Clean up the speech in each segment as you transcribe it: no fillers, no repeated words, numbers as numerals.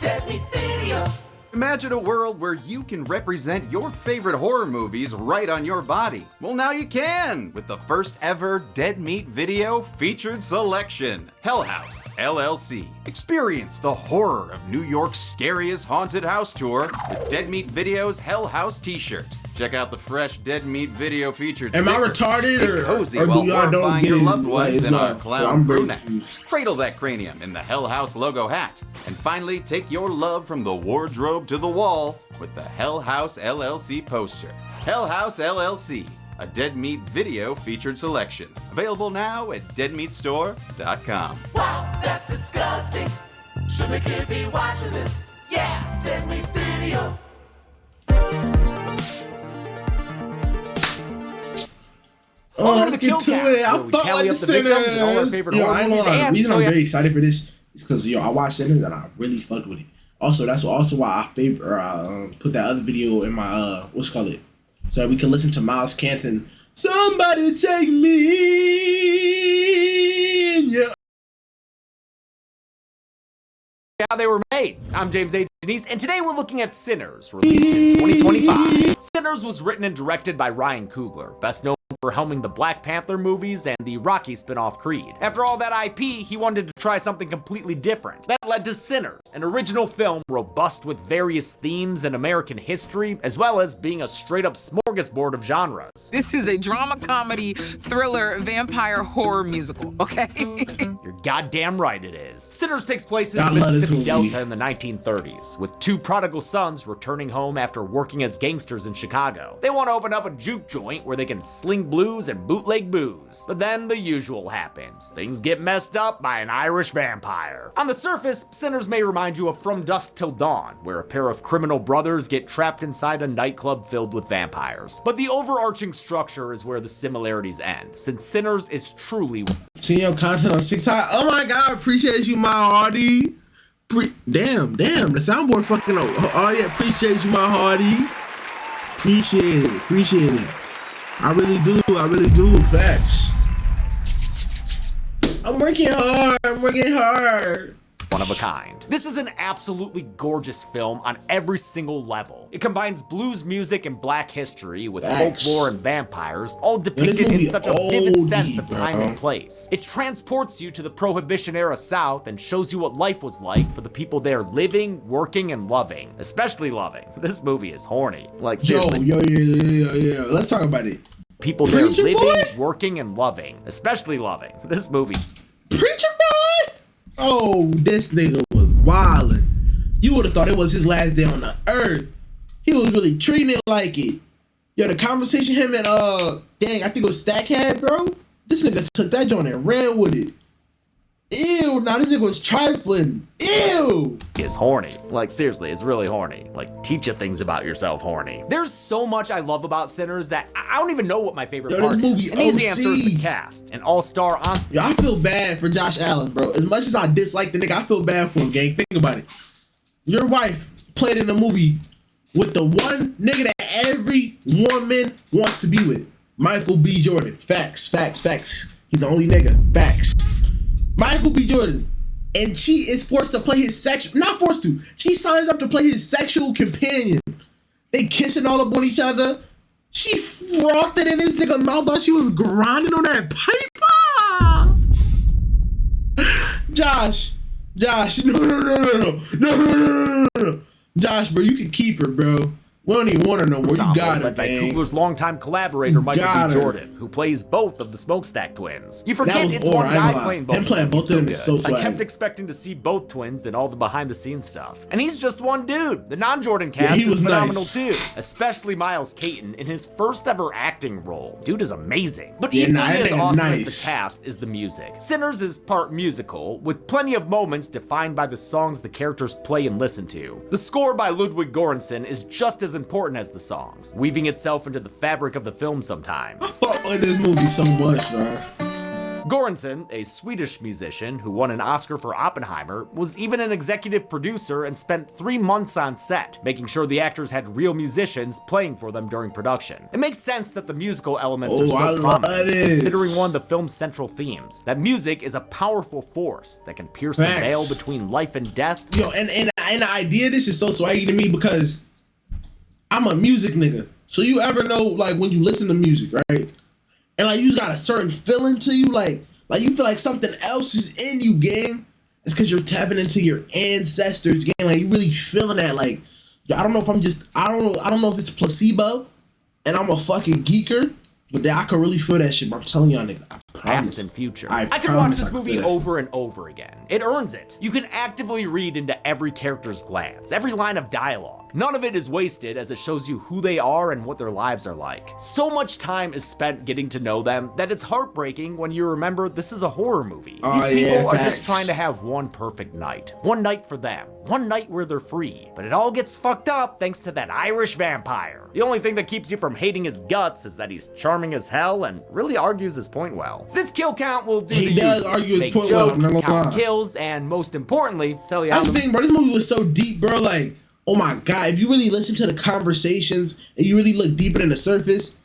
Dead Meat Video. Imagine a world where you can represent your favorite horror movies right on your body. Well, now you can with the first ever Dead Meat Video featured selection. Hell House, LLC. Experience the horror of New York's scariest haunted house tour with Dead Meat Video's Hell House t-shirt. Check out the fresh Dead Meat Video featured Am sticker. I retarded Get or cozy do while y'all don't horrifying get your it? loved ones in our I'm clown very crew neck. confused. Cradle that cranium in the Hell House logo hat. And finally, take your love from the wardrobe to the wall with the Hell House LLC poster. Hell House LLC, a Dead Meat Video featured selection. Available now at deadmeatstore.com. Wow, that's disgusting. Should my kid be watching this? Yeah, Dead Meat Video. Oh, let's get to it. I fuck with the Sinners. Yo, I ain't gonna lie. The reason I'm very excited for this is because I watched Sinners and I really fucked with it. Also, that's also why I put that other video in my what's it called, so that we can listen to Miles Canton. Somebody take me in your. How they were made. I'm James A. Janice, and today we're looking at Sinners, released in 2025. Sinners was written and directed by Ryan Coogler, best known for helming the Black Panther movies and the Rocky spin-off Creed. After all that IP, he wanted to try something completely different. That led to Sinners, an original film robust with various themes and American history, as well as being a straight-up smorgasbord of genres. This is a drama, comedy, thriller, vampire, horror musical, okay? You're goddamn right it is. Sinners takes place in I the love this Mississippi movie. Delta in the 1930s, with two prodigal sons returning home after working as gangsters in Chicago. They want to open up a juke joint where they can sling blues and bootleg booze. But then the usual happens. Things get messed up by an Irish vampire. On the surface, Sinners may remind you of From Dusk Till Dawn, where a pair of criminal brothers get trapped inside a nightclub filled with vampires. But the overarching structure is where the similarities end, since Sinners is truly Seeing your content on TikTok. Oh my god, appreciate you, my hardy. Damn, the soundboard fucking up. Oh yeah, appreciate you, my hardy. Appreciate it. I really do. Facts. I'm working hard. one of a kind. This is an absolutely gorgeous film on every single level. It combines blues music and black history with folklore and vampires, all depicted in such a vivid sense of time and place. It transports you to the Prohibition-era South and shows you what life was like for the people there living, working, and loving. Especially loving. This movie is horny. Like, seriously. Yeah. Let's talk about it. People there Preacher living, boy? working, and loving. Especially loving. This movie. Preacher boy? Oh, this nigga was wildin'. You would have thought it was his last day on the earth. He was really treating it like it. Yo, the conversation him and dang, I think it was Stack had, bro. This nigga took that joint and ran with it. Ew, now this nigga was trifling. Ew. Is horny. Like, seriously, it's really horny. Like, teach you things about yourself, horny. There's so much I love about Sinners that I don't even know what my favorite part is. An easy answer is the cast. An all-star on. Yo, I feel bad for Josh Allen, bro. As much as I dislike the nigga, I feel bad for him, gang. Think about it. Your wife played in a movie with the one nigga that every woman wants to be with. Michael B. Jordan. Facts. He's the only nigga. Facts. Michael B. Jordan. And she is forced to play his not forced to. She signs up to play his sexual companion. They kissing all up on each other. She frothed it in this nigga mouth while she was grinding on that pipe. Josh, no. Josh, bro, you can keep her, bro. We don't even want her no more. You got her, led by man. Coogler's longtime collaborator, Michael B. Jordan, who plays both of the Smokestack twins. You forget it's one guy playing both. Him playing both of them is so swag. I kept expecting to see both twins in all the behind-the-scenes stuff. And he's just one dude. The non-Jordan cast is phenomenal too. Especially Miles Caton in his first ever acting role. Dude is amazing. But equally as awesome as the cast is the music. Sinners is part musical, with plenty of moments defined by the songs the characters play and listen to. The score by Ludwig Göransson is just as important as the songs, weaving itself into the fabric of the film sometimes. I fuck with this movie so much, bro. Göransson, a Swedish musician who won an Oscar for Oppenheimer, was even an executive producer and spent 3 months on set, making sure the actors had real musicians playing for them during production. It makes sense that the musical elements are so prominent, considering one of the film's central themes, that music is a powerful force that can pierce the veil between life and death. Yo, and and the idea of this is so swaggy to me because I'm a music nigga. So you ever know, like, when you listen to music, right? And, like, you just got a certain feeling to you, like you feel like something else is in you, gang. It's because you're tapping into your ancestors, gang. Like, you really feeling that, like, I don't know if I'm just, I don't know if it's placebo and I'm a fucking geeker, but I can really feel that shit, bro. I'm telling y'all, nigga. Past and future. I could watch this movie over and over again. It earns it. You can actively read into every character's glance, every line of dialogue. None of it is wasted as it shows you who they are and what their lives are like. So much time is spent getting to know them that it's heartbreaking when you remember this is a horror movie. These people are just trying to have one perfect night. One night for them. One night where they're free. But it all gets fucked up thanks to that Irish vampire. The only thing that keeps you from hating his guts is that he's charming as hell and really argues his point well. This kill count will do He does argue his point well, I'm not gonna lie. Kills, and most importantly, tell you how That's the thing, bro. This movie was so deep, bro. Like, oh my God, if you really listen to the conversations and you really look deeper than the surface,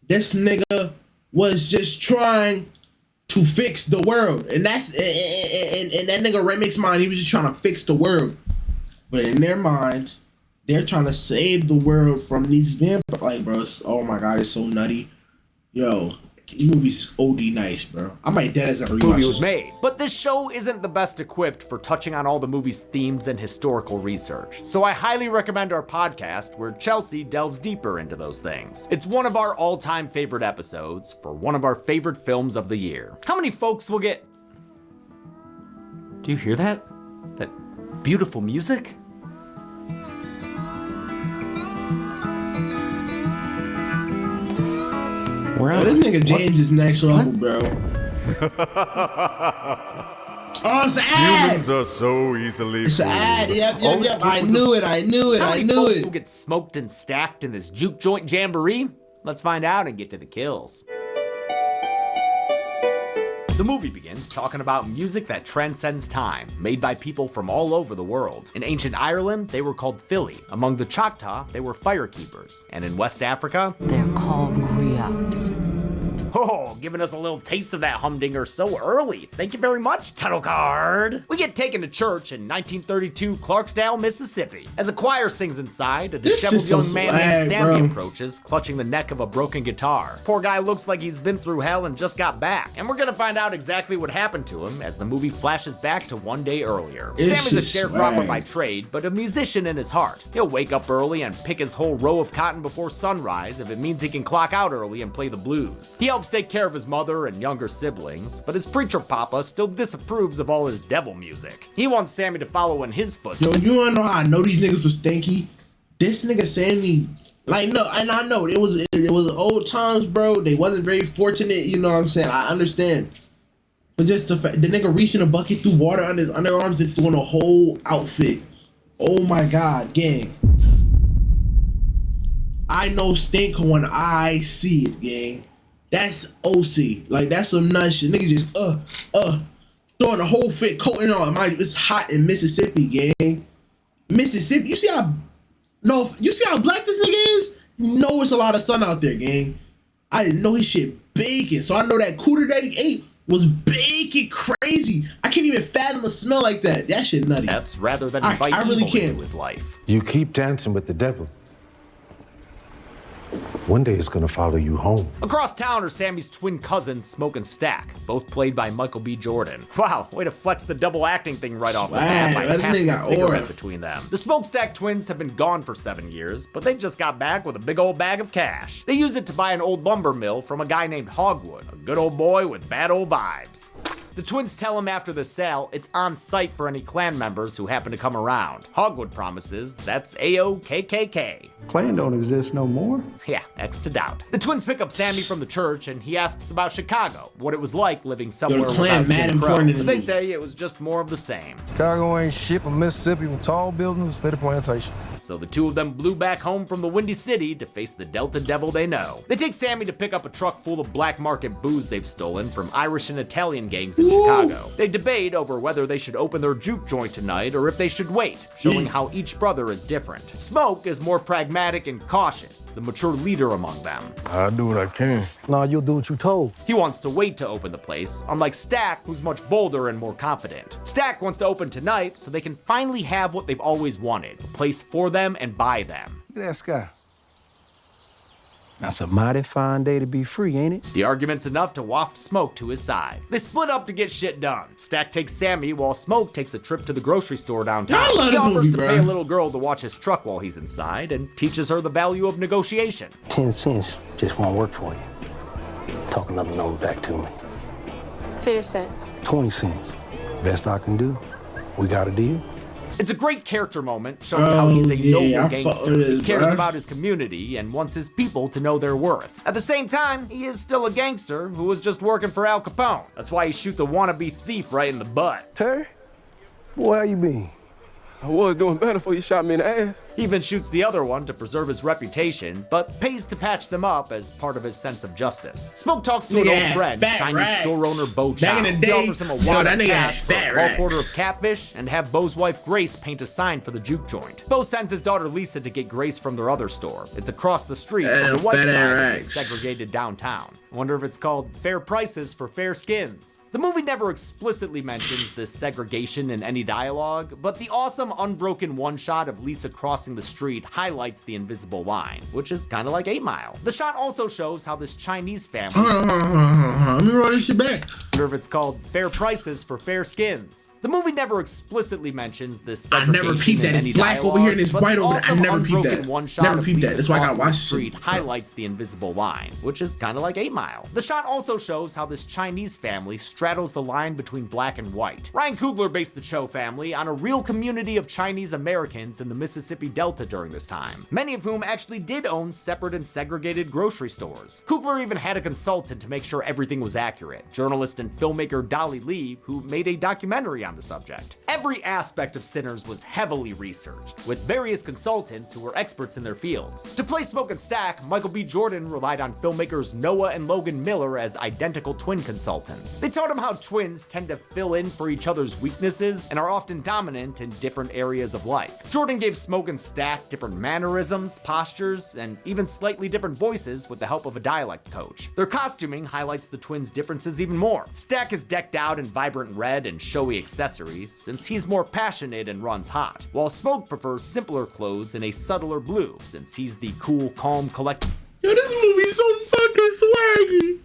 this nigga was just trying to fix the world. And that's, and that nigga Remix mind, he was just trying to fix the world. But in their mind, they're trying to save the world from these vampires. Like, bro, oh my God, it's so nutty. Yo, this movie's OD nice, bro. I might dead as ever rewatch movie this. was made. But this show isn't the best equipped for touching on all the movie's themes and historical research. So I highly recommend our podcast where Chelsea delves deeper into those things. It's one of our all-time favorite episodes for one of our favorite films of the year. How many folks will get... Do you hear that? That beautiful music? Yo, this nigga James is next level, bro. Oh, it's an ad. Humans are so easily It's an ad. Yep. I knew it. How many folks will get smoked and stacked in this juke joint jamboree? Let's find out and get to the kills. The movie begins talking about music that transcends time, made by people from all over the world. In ancient Ireland, they were called Fili. Among the Choctaw, they were firekeepers. And in West Africa, they're called griots. Oh, giving us a little taste of that humdinger so early. Thank you very much, title card. We get taken to church in 1932 Clarksdale, Mississippi. As a choir sings inside, a disheveled young man named Sammy approaches, clutching the neck of a broken guitar. Poor guy looks like he's been through hell and just got back. And we're gonna find out exactly what happened to him as the movie flashes back to one day earlier. Sammy's a sharecropper by trade, but a musician in his heart. He'll wake up early and pick his whole row of cotton before sunrise if it means he can clock out early and play the blues. He helps take care of his mother and younger siblings, but his preacher papa still disapproves of all his devil music. He wants Sammy to follow in his footsteps. Yo, you wanna know how I know these niggas was stinky? This nigga Sammy, like, no, and I know it was old times, bro. They wasn't very fortunate, you know what I'm saying? I understand. But just the fact, the nigga reaching a bucket through water under his underarms and doing a whole outfit. Oh my God, gang. I know stink when I see it, gang. That's OC. Like, that's some nut shit. Nigga just, throwing a whole fit coating on. It's hot in Mississippi, gang. Mississippi, you see how black this nigga is? You know it's a lot of sun out there, gang. I didn't know his shit baking. So I know that cooter that he ate was baking crazy. I can't even fathom the smell like that. That shit nutty. Rather than invite I really evil can't. into his life. You keep dancing with the devil. One day it's gonna follow you home. Across town are Sammy's twin cousins, Smoke and Stack, both played by Michael B. Jordan. Wow, way to flex the double acting thing right off the bat by passing a cigarette between them. The Smokestack twins have been gone for 7 years, but they just got back with a big old bag of cash. They use it to buy an old lumber mill from a guy named Hogwood, a good old boy with bad old vibes. The twins tell him after the sale it's on site for any clan members who happen to come around. Hogwood promises that's AOKKK. Clan don't exist no more. Yeah, X to doubt. The twins pick up Sammy from the church and he asks about Chicago, what it was like living somewhere without Jim Crow. But they say it was just more of the same. Chicago ain't shit from Mississippi with tall buildings instead of plantation. so the two of them blew back home from the Windy City to face the Delta Devil they know. They take Sammy to pick up a truck full of black market booze they've stolen from Irish and Italian gangs in Chicago. They debate over whether they should open their juke joint tonight or if they should wait, showing how each brother is different. Smoke is more pragmatic and cautious, the mature leader among them. I'll do what I can. Nah, you'll do what you told. He wants to wait to open the place, unlike Stack, who's much bolder and more confident. Stack wants to open tonight so they can finally have what they've always wanted, a place for them and by them. Look at that sky. That's a mighty fine day to be free, ain't it? The argument's enough to waft Smoke to his side. They split up to get shit done. Stack takes Sammy while Smoke takes a trip to the grocery store downtown. I love He this offers movie, to bro. pay a little girl to watch his truck while he's inside and teaches her the value of negotiation. 10 cents just won't work for you. Talk another number back to me. 50 cents. 20 cents. Best I can do. We got a deal? It's a great character moment, showing how he's a yeah, I noble fuck gangster. with He this, cares bruh. about his community and wants his people to know their worth. At the same time, he is still a gangster who was just working for Al Capone. That's why he shoots a wannabe thief right in the butt. Terry? Boy, how you been? I was doing better before you shot me in the ass. He even shoots the other one to preserve his reputation, but pays to patch them up as part of his sense of justice. Smoke talks to an old friend, fat Chinese racks. store owner Bo Chow. Back in the He day, offers him a yo, wad that of nigga had cash for fat a raw racks. quarter of catfish and have Bo's wife Grace paint a sign for the juke joint. Bo sent his daughter Lisa to get Grace from their other store. It's across the street on the white fat side of the racks. segregated downtown. I wonder if it's called fair prices for fair skins. The movie never explicitly mentions this segregation in any dialogue, but the awesome unbroken one-shot of Lisa crossing the street highlights the invisible line, which is kind of like 8 Mile. The shot also shows how this Chinese family, Hold on. Let me roll this shit back. I wonder if it's called fair prices for fair skins. The movie never explicitly mentions this I segregation never peeped that. in It's any black over here and it's dialogue, white but over the there. I awesome never peeped unbroken that. one-shot Never of peeped that. Lisa That's why I gotta crossing the watch this shit, street bro. highlights the invisible line, which is kind of like 8 Mile. The shot also shows how this Chinese family straddles the line between black and white. Ryan Coogler based the Cho family on a real community of Chinese Americans in the Mississippi Delta during this time, many of whom actually did own separate and segregated grocery stores. Coogler even had a consultant to make sure everything was accurate, journalist and filmmaker Dolly Lee, who made a documentary on the subject. Every aspect of Sinners was heavily researched, with various consultants who were experts in their fields. To play Smoke and Stack, Michael B. Jordan relied on filmmakers Noah and Logan Miller as identical twin consultants. They taught him how twins tend to fill in for each other's weaknesses and are often dominant in different areas of life. Jordan gave Smoke and Stack different mannerisms, postures, and even slightly different voices with the help of a dialect coach. Their costuming highlights the twins' differences even more. Stack is decked out in vibrant red and showy accessories, since he's more passionate and runs hot, while Smoke prefers simpler clothes in a subtler blue, since he's the cool, calm, collected. Yo, this movie's so fucking swaggy.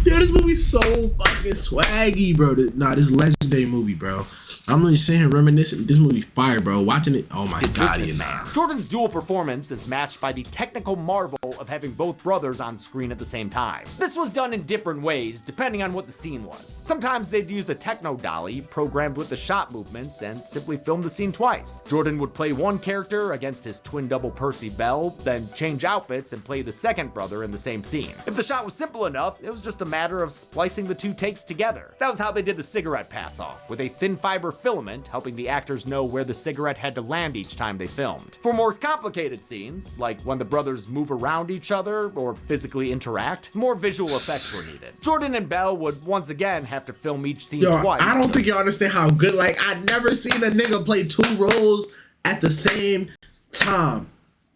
Yo, this movie's so fucking swaggy, bro. This legendary movie, bro. I'm really sitting here reminiscing. This movie fire, bro. Watching it, oh my god, yeah. Jordan's dual performance is matched by the technical marvel of having both brothers on screen at the same time. This was done in different ways, depending on what the scene was. Sometimes they'd use a techno dolly programmed with the shot movements and simply film the scene twice. Jordan would play one character against his twin double Percy Bell, then change outfits and play the second brother in the same scene. If the shot was simple enough, it was just a matter of splicing the two takes together. That was how they did the cigarette pass-off, with a thin fiber filament helping the actors know where the cigarette had to land each time they filmed. For more complicated scenes, like when the brothers move around each other or physically interact, more visual effects were needed. Jordan and Bell would once again have to film each scene twice. I don't think you understand how good, like, I never seen a nigga play 2 roles at the same time.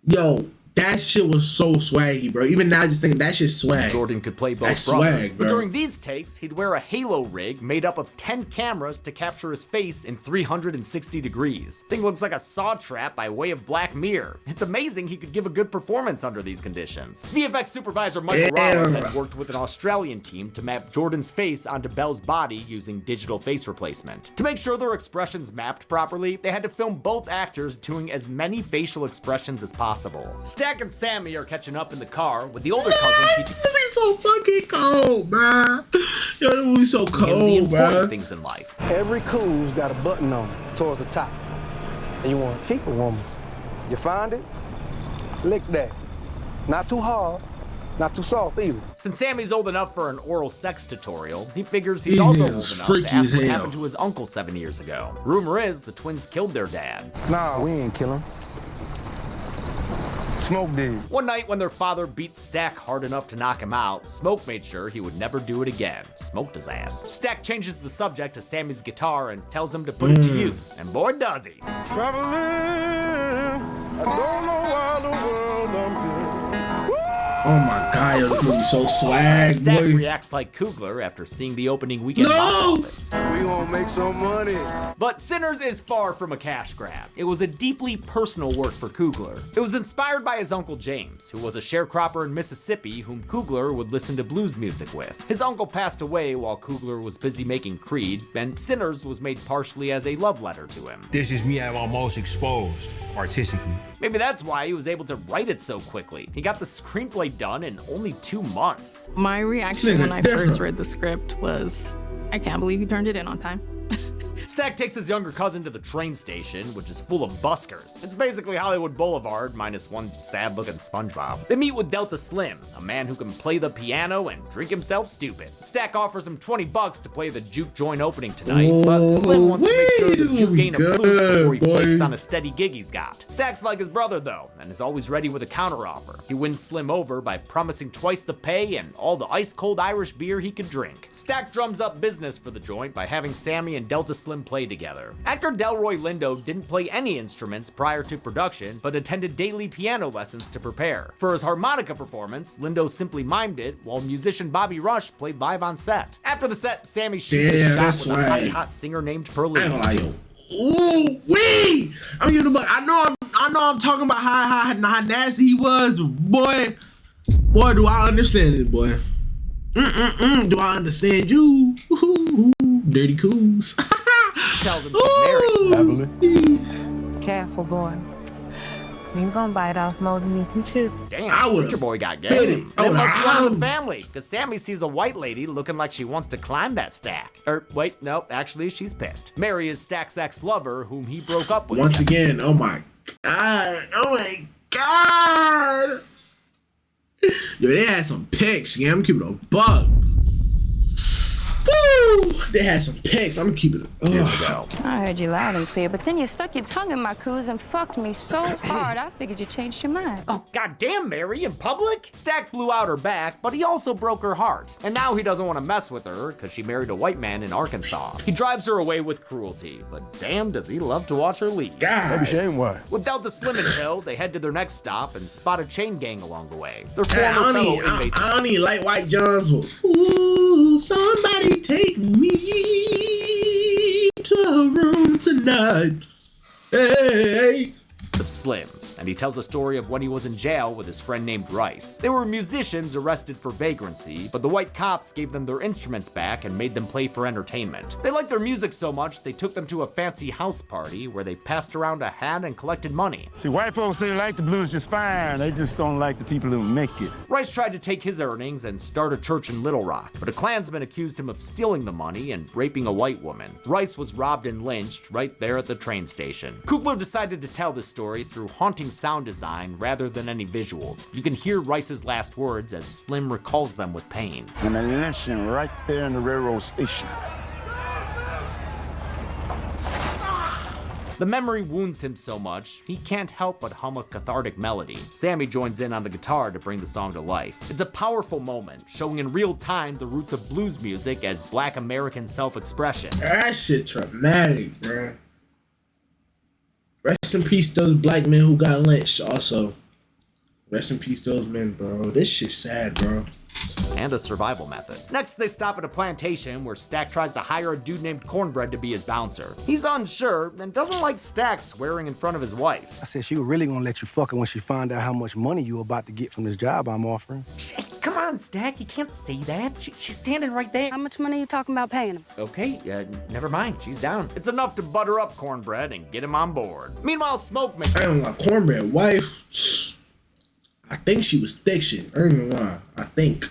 Yo, that shit was so swaggy, bro. Even now, I just think that shit's swag. Jordan could play both That's brothers, swag, but bro. during these takes, he'd wear a halo rig made up of 10 cameras to capture his face in 360 degrees. Thing looks like a saw trap by way of Black Mirror. It's amazing he could give a good performance under these conditions. VFX supervisor Michael Rollins had worked with an Australian team to map Jordan's face onto Bell's body using digital face replacement. To make sure their expressions mapped properly, they had to film both actors doing as many facial expressions as possible. Stack and Sammy are catching up in the car with the older cousin teaching This movie's so fucking cold, bro. Yo, this movie's so him the cold, bro. important things in life. Every cool's got a button on it towards the top. And you want to keep a woman. You find it, lick that. Not too hard, not too soft either. Since Sammy's old enough for an oral sex tutorial, he figures he's These also old niggas enough freaky to ask as what hell. happened to his uncle 7 years ago. Rumor is the twins killed their dad. Nah, we ain't kill him. Smoke did. One night when their father beat Stack hard enough to knock him out, Smoke made sure he would never do it again. Smoked his ass. Stack changes the subject to Sammy's guitar and tells him to put it to use, and boy does he. Traveling, I don't know why the world I'm here. Oh my god, yo, this movie so swag, Stack boy. reacts like Coogler after seeing the opening weekend box office. We gonna make some money. But Sinners is far from a cash grab. It was a deeply personal work for Coogler. It was inspired by his uncle James, who was a sharecropper in Mississippi whom Coogler would listen to blues music with. His uncle passed away while Coogler was busy making Creed, and Sinners was made partially as a love letter to him. This is me at my most exposed, artistically. Maybe that's why he was able to write it so quickly. He got the screenplay done in only 2 months. My reaction when I first read the script was, I can't believe you turned it in on time. Stack takes his younger cousin to the train station, which is full of buskers. It's basically Hollywood Boulevard, minus one sad-looking SpongeBob. They meet with Delta Slim, a man who can play the piano and drink himself stupid. Stack offers him $20 to play the juke joint opening tonight, but Slim wants to make sure the juke ain't a fluke before he flakes on a steady gig he's got. Stack's like his brother, though, and is always ready with a counteroffer. He wins Slim over by promising twice the pay and all the ice-cold Irish beer he could drink. Stack drums up business for the joint by having Sammy and Delta Slim play together. Actor Delroy Lindo didn't play any instruments prior to production, but attended daily piano lessons to prepare. For his harmonica performance, Lindo simply mimed it, while musician Bobby Rush played live on set. After the set, Sammy shoots a shot with a hot singer named Pearline. Ooh wee! I'm giving him a, I know I'm talking about how nasty he was, boy. Boy, do I understand it, boy. Do I understand you? Dirty coos. Tells him she's married. Careful, boy. You gonna bite off more than you can chew. Damn, your boy got game. It must be one of the family, because Sammy sees a white lady looking like she wants to climb that stack. Wait, no, actually, she's pissed. Mary is Stack's ex-lover, whom he broke up with. Once again, oh my god. Yo, they had some pics. Yeah, I'm keeping it a buck. Woo! They had some pics. I'm gonna keep it. I heard you loud and clear, but then you stuck your tongue in my coos and fucked me so hard, I figured you changed your mind. Oh, goddamn, Mary, in public? Stack blew out her back, but he also broke her heart. And now he doesn't want to mess with her, because she married a white man in Arkansas. He drives her away with cruelty, but damn, does he love to watch her leave. Maybe she ain't one. With Delta Slim in tow, they head to their next stop and spot a chain gang along the way. Their former fellow inmates. I don't need light white Johns. Ooh, somebody take me to a room tonight. Hey. Of Slims, and he tells a story of when he was in jail with his friend named Rice. They were musicians arrested for vagrancy, but the white cops gave them their instruments back and made them play for entertainment. They liked their music so much, they took them to a fancy house party where they passed around a hat and collected money. See, white folks say they like the blues just fine. They just don't like the people who make it. Rice tried to take his earnings and start a church in Little Rock, but a Klansman accused him of stealing the money and raping a white woman. Rice was robbed and lynched right there at the train station. Coogler decided to tell this story through haunting sound design rather than any visuals. You can hear Rice's last words as Slim recalls them with pain. And a lynching right there in the railroad station. The memory wounds him so much, he can't help but hum a cathartic melody. Sammy joins in on the guitar to bring the song to life. It's a powerful moment, showing in real time the roots of blues music as Black American self-expression. That shit traumatic, bro. Rest in peace those black men who got lynched also. Rest in peace those men, bro. This shit's sad, bro. And a survival method. Next, they stop at a plantation where Stack tries to hire a dude named Cornbread to be his bouncer. He's unsure and doesn't like Stack swearing in front of his wife. I said she was really gonna let you fuck her when she found out how much money you were about to get from this job I'm offering. Hey, come on, Stack, you can't say that. She's standing right there. How much money are you talking about paying him? Okay, never mind, she's down. It's enough to butter up Cornbread and get him on board. Meanwhile, Smoke makes I ain't gonna lie, Cornbread wife, I think she was thick shit. I ain't gonna lie, I think.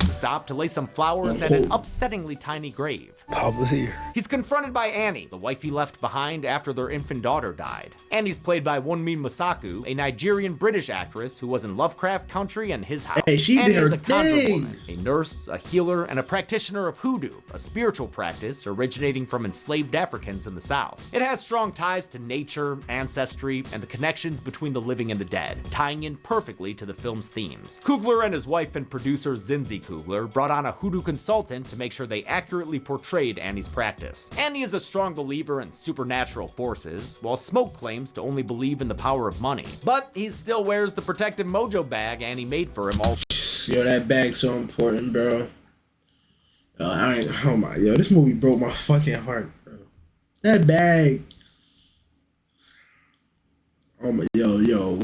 Stop to lay some flowers at an upsettingly tiny grave. Papa's here. He's confronted by Annie, the wife he left behind after their infant daughter died. Annie's played by Wunmi Mosaku, a Nigerian-British actress who was in Lovecraft Country and His House. Hey, she Annie did is her a conjure thing. woman, a nurse, a healer, and a practitioner of hoodoo, a spiritual practice originating from enslaved Africans in the South. It has strong ties to nature, ancestry, and the connections between the living and the dead, tying in perfectly to the film's themes. Coogler and his wife and producer Zinzi Coogler brought on a hoodoo consultant to make sure they accurately portrayed Annie's practice. Annie is a strong believer in supernatural forces, while Smoke claims to only believe in the power of money. But he still wears the protective mojo bag Annie made for him all. Yo, that bag's so important, bro. Yo, this movie broke my fucking heart, bro. That bag. Oh my, yo.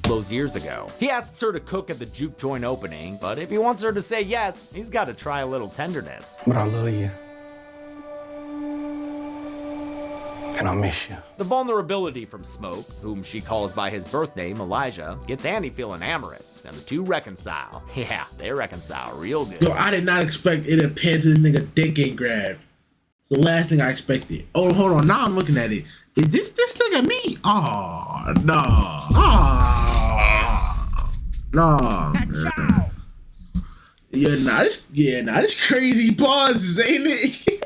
Those years ago. He asks her to cook at the juke joint opening, but if he wants her to say yes, he's got to try a little tenderness. But I love you. And I miss you. The vulnerability from Smoke, whom she calls by his birth name, Elijah, gets Annie feeling amorous, and the two reconcile. Yeah, they reconcile real good. Yo, I did not expect it to pan to this nigga dick get grabbed. It's the last thing I expected. Oh, hold on. Now I'm looking at it. Is this nigga me? Oh, no. Oh, no. Yeah, this crazy pauses, ain't it?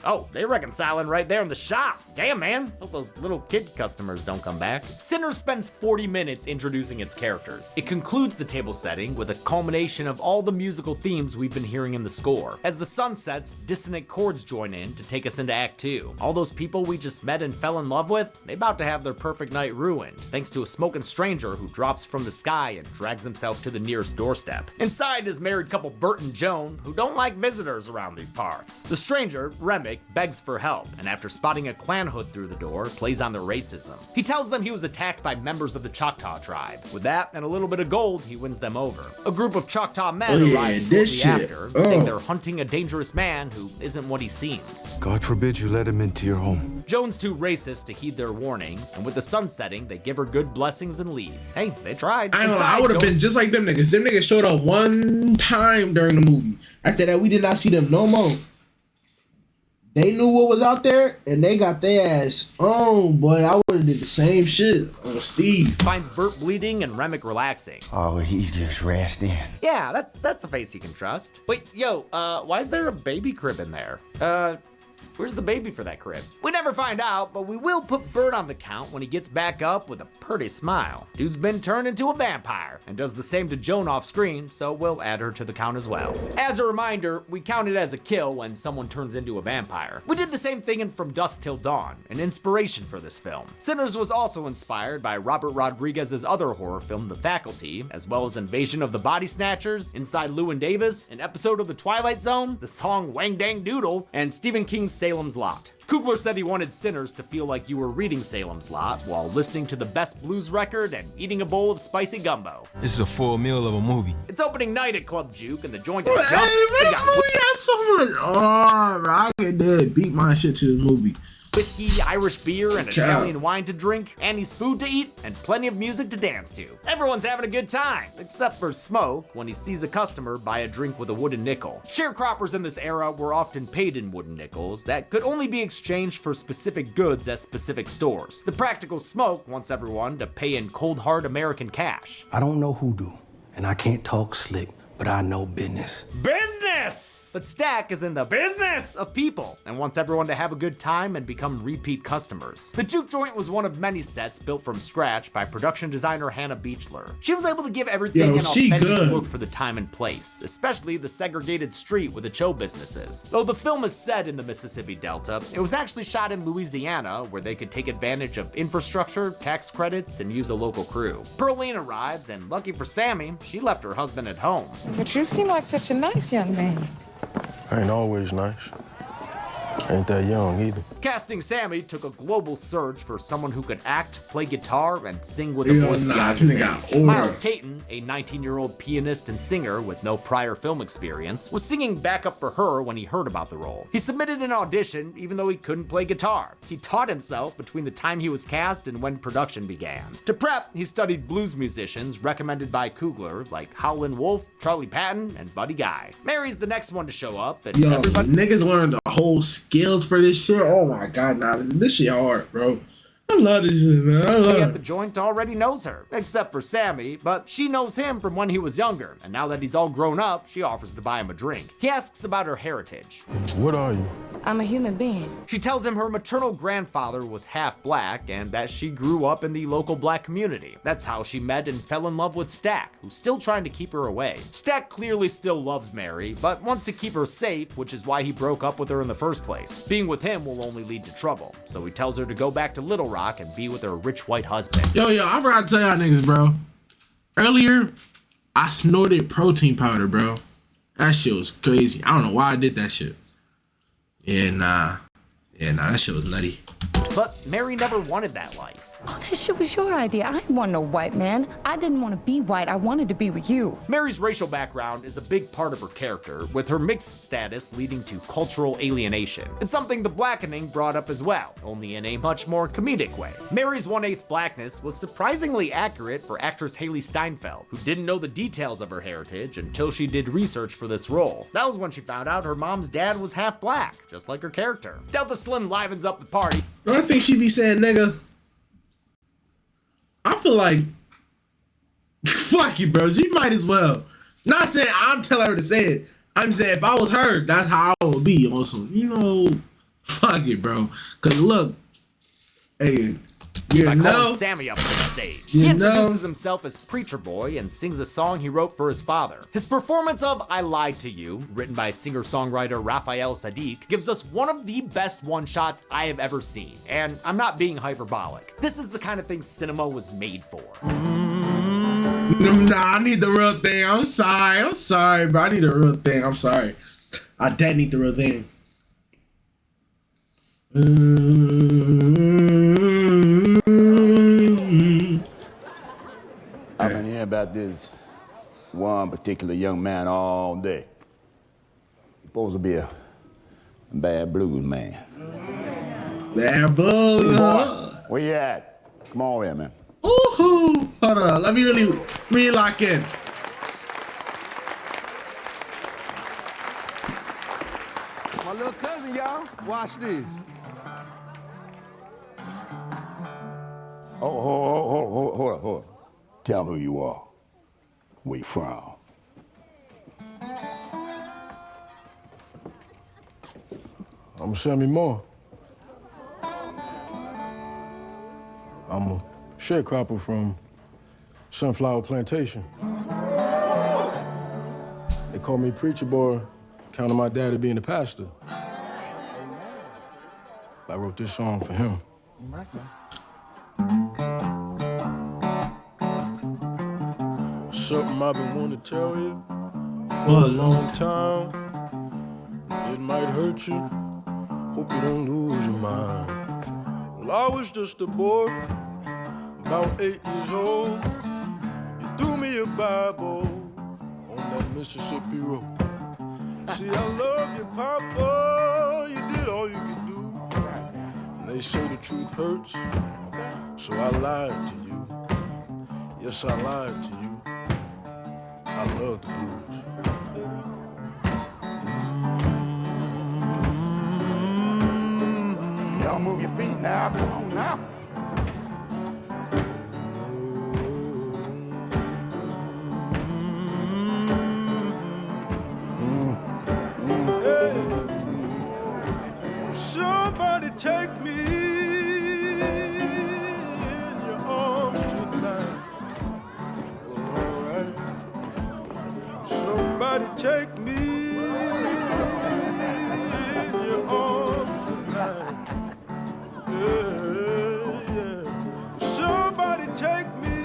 Oh, they're reconciling right there in the shop. Damn, man. Hope those little kid customers don't come back. Sinners spends 40 minutes introducing its characters. It concludes the table setting with a culmination of all the musical themes we've been hearing in the score. As the sun sets, dissonant chords join in to take us into Act 2. All those people we just met and fell in love with, they about to have their perfect night ruined, thanks to a smoking stranger who drops from the sky and drags himself to the nearest doorstep. Inside is married couple Bert and Joan, who don't like visitors around these parts. The stranger, Remick, begs for help, and after spotting a Klan hood through the door, plays on their racism. He tells them he was attacked by members of the Choctaw tribe. With that and a little bit of gold, he wins them over. A group of Choctaw men arrive shortly after, saying they're hunting a dangerous man who isn't what he seems. God forbid you let him into your home. Joan's too racist to heed their warnings, and with the sun setting, they give her good blessings and leave. Hey, they tried. I would have been just like them niggas. Them niggas showed up one time during the movie. After that, we did not see them no more. They knew what was out there, and they got their ass on, boy. I would have did the same shit on Steve. Finds Bert bleeding and Remick relaxing. Oh, he's just resting. Yeah, that's a face you can trust. Wait, yo, why is there a baby crib in there? Where's the baby for that crib? We never find out, but we will put Bert on the count when he gets back up with a pretty smile. Dude's been turned into a vampire and does the same to Joan off screen, so we'll add her to the count as well. As a reminder, we count it as a kill when someone turns into a vampire. We did the same thing in From Dusk Till Dawn, an inspiration for this film. Sinners was also inspired by Robert Rodriguez's other horror film, The Faculty, as well as Invasion of the Body Snatchers, Inside Llewyn Davis, an episode of The Twilight Zone, the song Wang Dang Doodle, and Stephen King's Salem's Lot. Coogler said he wanted Sinners to feel like you were reading Salem's Lot while listening to the best blues record and eating a bowl of spicy gumbo. This is a full meal of a movie. It's opening night at Club Juke and the joint is Hey, man, this movie had so much. Oh, bro, I could beat my shit to this movie. Whiskey, Irish beer, and Italian wine to drink, Annie's food to eat, and plenty of music to dance to. Everyone's having a good time, except for Smoke when he sees a customer buy a drink with a wooden nickel. Sharecroppers in this era were often paid in wooden nickels that could only be exchanged for specific goods at specific stores. The practical Smoke wants everyone to pay in cold hard American cash. I don't know hoodoo, and I can't talk slick, but I know business. Business! But Stack is in the business of people and wants everyone to have a good time and become repeat customers. The Juke Joint was one of many sets built from scratch by production designer Hannah Beechler. She was able to give everything an authentic look for the time and place, especially the segregated street where the show business is. Though the film is set in the Mississippi Delta, it was actually shot in Louisiana, where they could take advantage of infrastructure, tax credits, and use a local crew. Pearline arrives, and lucky for Sammy, she left her husband at home. But you seem like such a nice young man. I ain't always nice. Ain't that young either. Casting Sammy took a global search for someone who could act, play guitar, and sing with a voice beyond his age. Miles Caton, a 19-year-old pianist and singer with no prior film experience, was singing backup for her when he heard about the role. He submitted an audition even though he couldn't play guitar. He taught himself between the time he was cast and when production began. To prep, he studied blues musicians recommended by Coogler like Howlin' Wolf, Charlie Patton, and Buddy Guy. Mary's the next one to show up, and niggas learned the whole skills for this shit. Oh my god, nah, this shit hard, bro. I love this shit, man. I love it. The joint already knows her, except for Sammy, but she knows him from when he was younger, and now that he's all grown up, she offers to buy him a drink. He asks about her heritage. What are you? I'm a human being. She tells him her maternal grandfather was half black and that she grew up in the local black community. That's how she met and fell in love with Stack, who's still trying to keep her away. Stack clearly still loves Mary, but wants to keep her safe, which is why he broke up with her in the first place. Being with him will only lead to trouble, so he tells her to go back to Little Rock and be with her rich white husband. Yo, I forgot to tell y'all niggas, bro. Earlier, I snorted protein powder, bro. That shit was crazy. I don't know why I did that shit. Yeah, nah, that shit was nutty. But Mary never wanted that life. Oh, that shit was your idea. I didn't want no white man. I didn't want to be white. I wanted to be with you. Mary's racial background is a big part of her character, with her mixed status leading to cultural alienation. It's something the blackening brought up as well, only in a much more comedic way. Mary's 1/8 blackness was surprisingly accurate for actress Haley Steinfeld, who didn't know the details of her heritage until she did research for this role. That was when she found out her mom's dad was half black, just like her character. Delta Slim livens up the party. I think she be saying nigga. I feel like, fuck you, bro. She might as well. Not saying I'm telling her to say it. I'm saying if I was her, that's how I would be. Also, fuck it, bro. Cause look, hey, by calling Sammy up to the stage. He introduces himself as Preacher Boy and sings a song he wrote for his father. His performance of I Lied to You, written by singer-songwriter Raphael Sadiq, gives us one of the best one-shots I have ever seen. And I'm not being hyperbolic. This is the kind of thing cinema was made for. Nah, I need the real thing. I'm sorry, bro. I need the real thing. I'm sorry. I dead need the real thing. I've been hearing about this one particular young man all day. He's supposed to be a bad blues man. Bad blues? Where you at? Come on here, man. Ooh, hold on. Let me really lock in. My little cousin, y'all. Watch this. Hold on. Tell me who you are. Where you from? I'm Sammy Moore. I'm a sharecropper from Sunflower Plantation. They call me Preacher Boy, count on my daddy being the pastor. I wrote this song for him. Something I've been wanting to tell you for a long time. It might hurt you, hope you don't lose your mind. Well, I was just a boy, about 8 years old. You threw me a Bible on that Mississippi road. See, I love you, Papa, you did all you could do. And they say the truth hurts, so I lied to you. Yes, I lied to you. I love the blues. Y'all move your feet now. Come on now. Somebody take me in your arms tonight. All right. Somebody take me in your arms tonight. Yeah. Somebody take me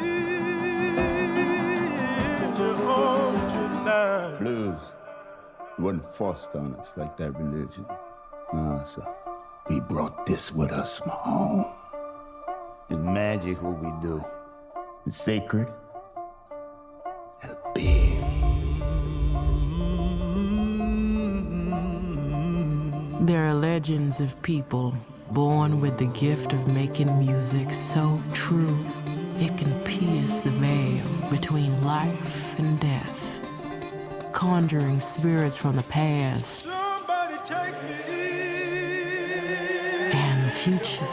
in your arms tonight. Blues wasn't forced on us like that religion. So we brought this with us from home. It's magic what we do. It's sacred. And big. There are legends of people born with the gift of making music so true it can pierce the veil between life and death, conjuring spirits from the past and the future.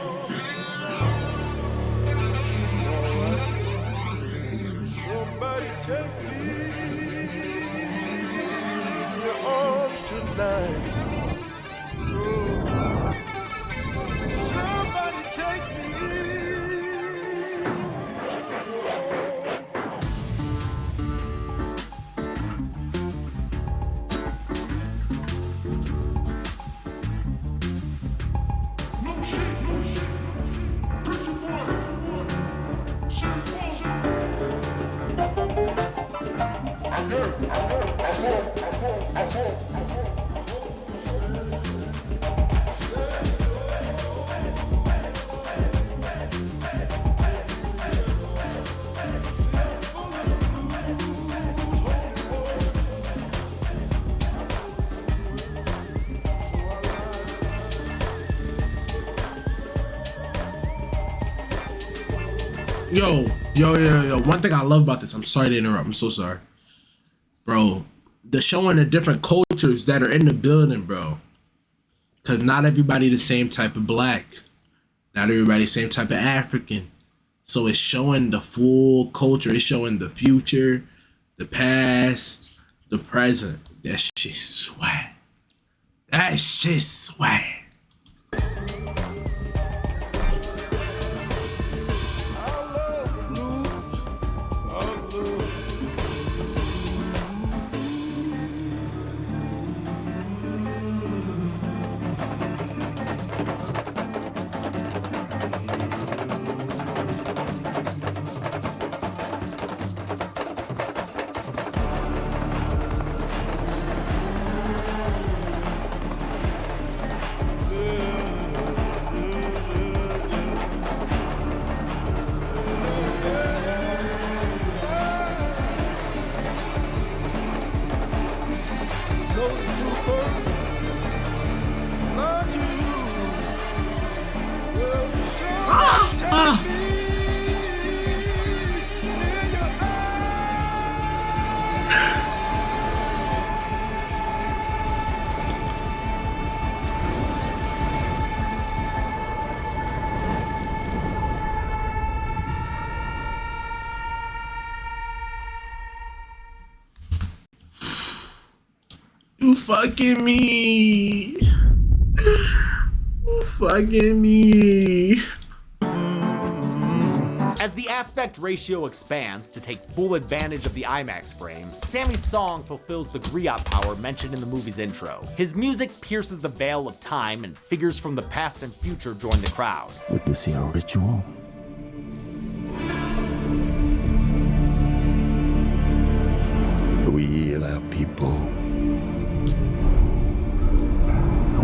Somebody take me in your arms tonight. Somebody take me. Yo. One thing I love about this, I'm sorry to interrupt. I'm so sorry. Bro, the showing the different cultures that are in the building, bro. Because not everybody the same type of black. Not everybody the same type of African. So it's showing the full culture. It's showing the future, the past, the present. That shit swag. That shit swag. You fucking me. You fucking me. As the aspect ratio expands to take full advantage of the IMAX frame, Sammy's song fulfills the griot power mentioned in the movie's intro. His music pierces the veil of time and figures from the past and future join the crowd. With this here ritual, we heal our people.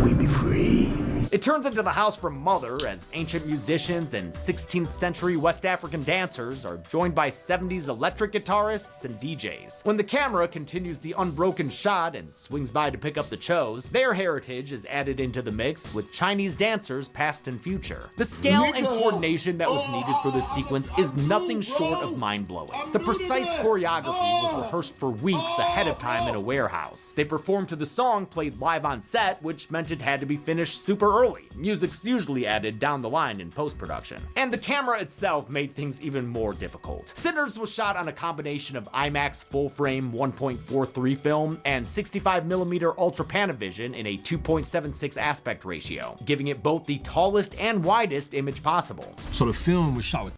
We be free. It turns into the house from Mother as ancient musicians and 16th century West African dancers are joined by 70s electric guitarists and DJs. When the camera continues the unbroken shot and swings by to pick up the Chos, their heritage is added into the mix with Chinese dancers past and future. The scale and coordination that was needed for this sequence is nothing short of mind-blowing. The precise choreography was rehearsed for weeks ahead of time in a warehouse. They performed to the song played live on set, which meant it had to be finished super early. Music's usually added down the line in post-production. And the camera itself made things even more difficult. Sinners was shot on a combination of IMAX full-frame 1.43 film and 65mm Ultra Panavision in a 2.76 aspect ratio, giving it both the tallest and widest image possible. So the film was shot with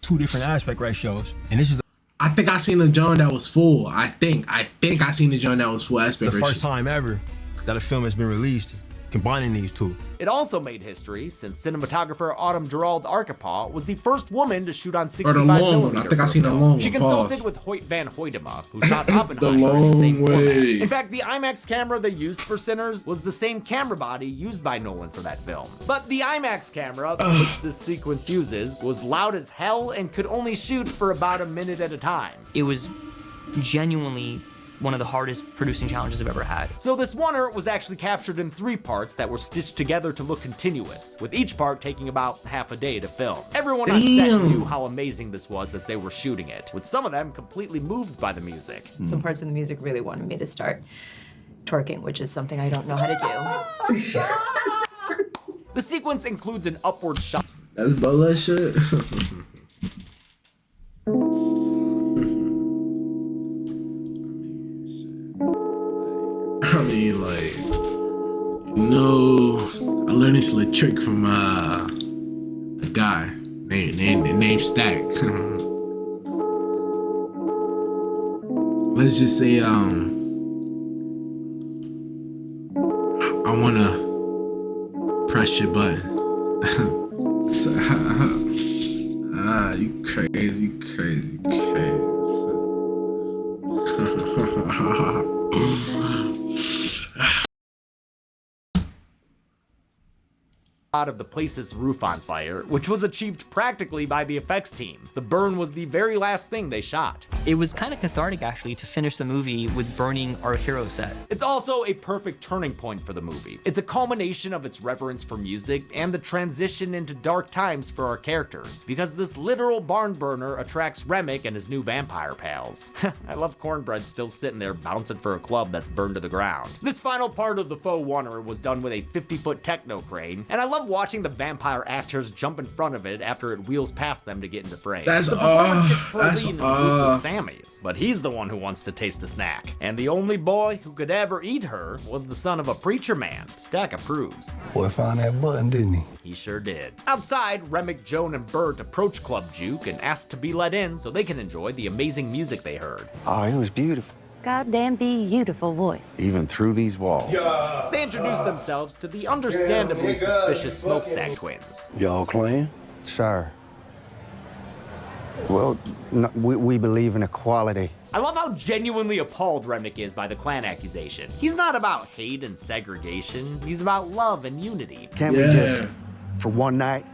2 different aspect ratios, and this is I think I seen a joint that was full. I think I seen the joint that was full aspect ratio. The first time ever that a film has been released combining these two. It also made history since cinematographer Autumn Gerald Arkapaw was the first woman to shoot on Or 65 the long one. millimeter. I think I seen the long one. She consulted Pause. with Hoyt Van Hoytema, who shot Oppenheimer The long in the same format. way. In fact, the IMAX camera they used for Sinners was the same camera body used by Nolan for that film. But the IMAX camera, which this sequence uses, was loud as hell and could only shoot for about a minute at a time. It was genuinely one of the hardest producing challenges I've ever had. So this oneer was actually captured in 3 parts that were stitched together to look continuous, with each part taking about half a day to film. Everyone on set knew how amazing this was as they were shooting it, with some of them completely moved by the music. Some parts of the music really wanted me to start twerking, which is something I don't know how to do. The sequence includes an upward shot. That's bullshit. I mean, like, no, I learned this little trick from a guy named Stack. Let's just say, I wanna press your button. You crazy. Out of the place's roof on fire, which was achieved practically by the effects team. The burn was the very last thing they shot. It was kind of cathartic, actually, to finish the movie with burning our hero set. It's also a perfect turning point for the movie. It's a culmination of its reverence for music and the transition into dark times for our characters, because this literal barn burner attracts Remick and his new vampire pals. I love Cornbread still sitting there bouncing for a club that's burned to the ground. This final part of the faux oneer was done with a 50-foot techno crane, and I love watching the vampire actors jump in front of it after it wheels past them to get into frame. That's the performance gets Pearline in the booth with Sammy's, but he's the one who wants to taste a snack. And the only boy who could ever eat her was the son of a preacher man. Stack approves. Boy found that button, didn't he? He sure did. Outside, Remick, Joan, and Bert approach Club Juke and ask to be let in so they can enjoy the amazing music they heard. Oh, it was beautiful. Goddamn beautiful voice. Even through these walls. They introduce themselves to the understandably suspicious Smokestack twins. Y'all clan? Sir. Well, no, we believe in equality. I love how genuinely appalled Remick is by the clan accusation. He's not about hate and segregation, he's about love and unity. Can't we just, for one night,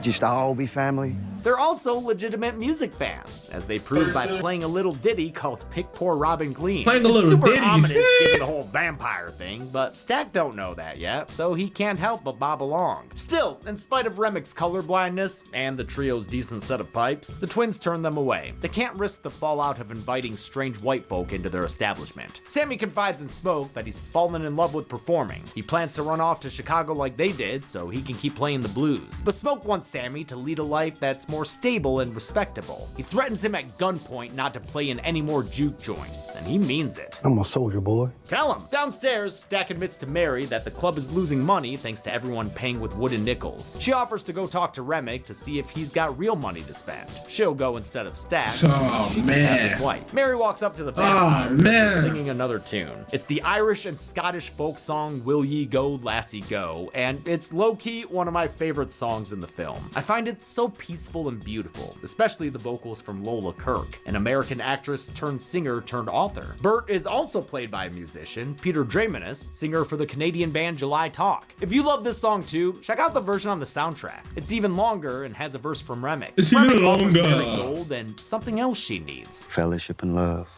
just all be family? They're also legitimate music fans, as they prove by playing a little ditty called Pick Poor Robin Glean. Playing a It's little super ditty. ominous given the whole vampire thing, but Stack don't know that yet, so he can't help but bob along. Still, in spite of Remick's colorblindness and the trio's decent set of pipes, the twins turn them away. They can't risk the fallout of inviting strange white folk into their establishment. Sammy confides in Smoke that he's fallen in love with performing. He plans to run off to Chicago like they did so he can keep playing the blues. But Smoke wants Sammy to lead a life that's more stable and respectable. He threatens him at gunpoint not to play in any more juke joints, and he means it. I'm a soldier boy. Tell him. Downstairs, Stack admits to Mary that the club is losing money thanks to everyone paying with wooden nickels. She offers to go talk to Remick to see if he's got real money to spend. She'll go instead of Stack. Oh, she can pass it white. Mary walks up to the vampires as they're singing another tune. It's the Irish and Scottish folk song Will Ye Go, Lassie Go, and it's low-key one of my favorite songs in the film. I find it so peaceful and beautiful, especially the vocals from Lola Kirk, an American actress turned singer turned author. Bert is also played by a musician, Peter Dreymanis, singer for the Canadian band July Talk. If you love this song too, check out the version on the soundtrack. It's even longer and has a verse from Remick. It's even Remick offers longer. Mary gold and something else she needs. Fellowship and love.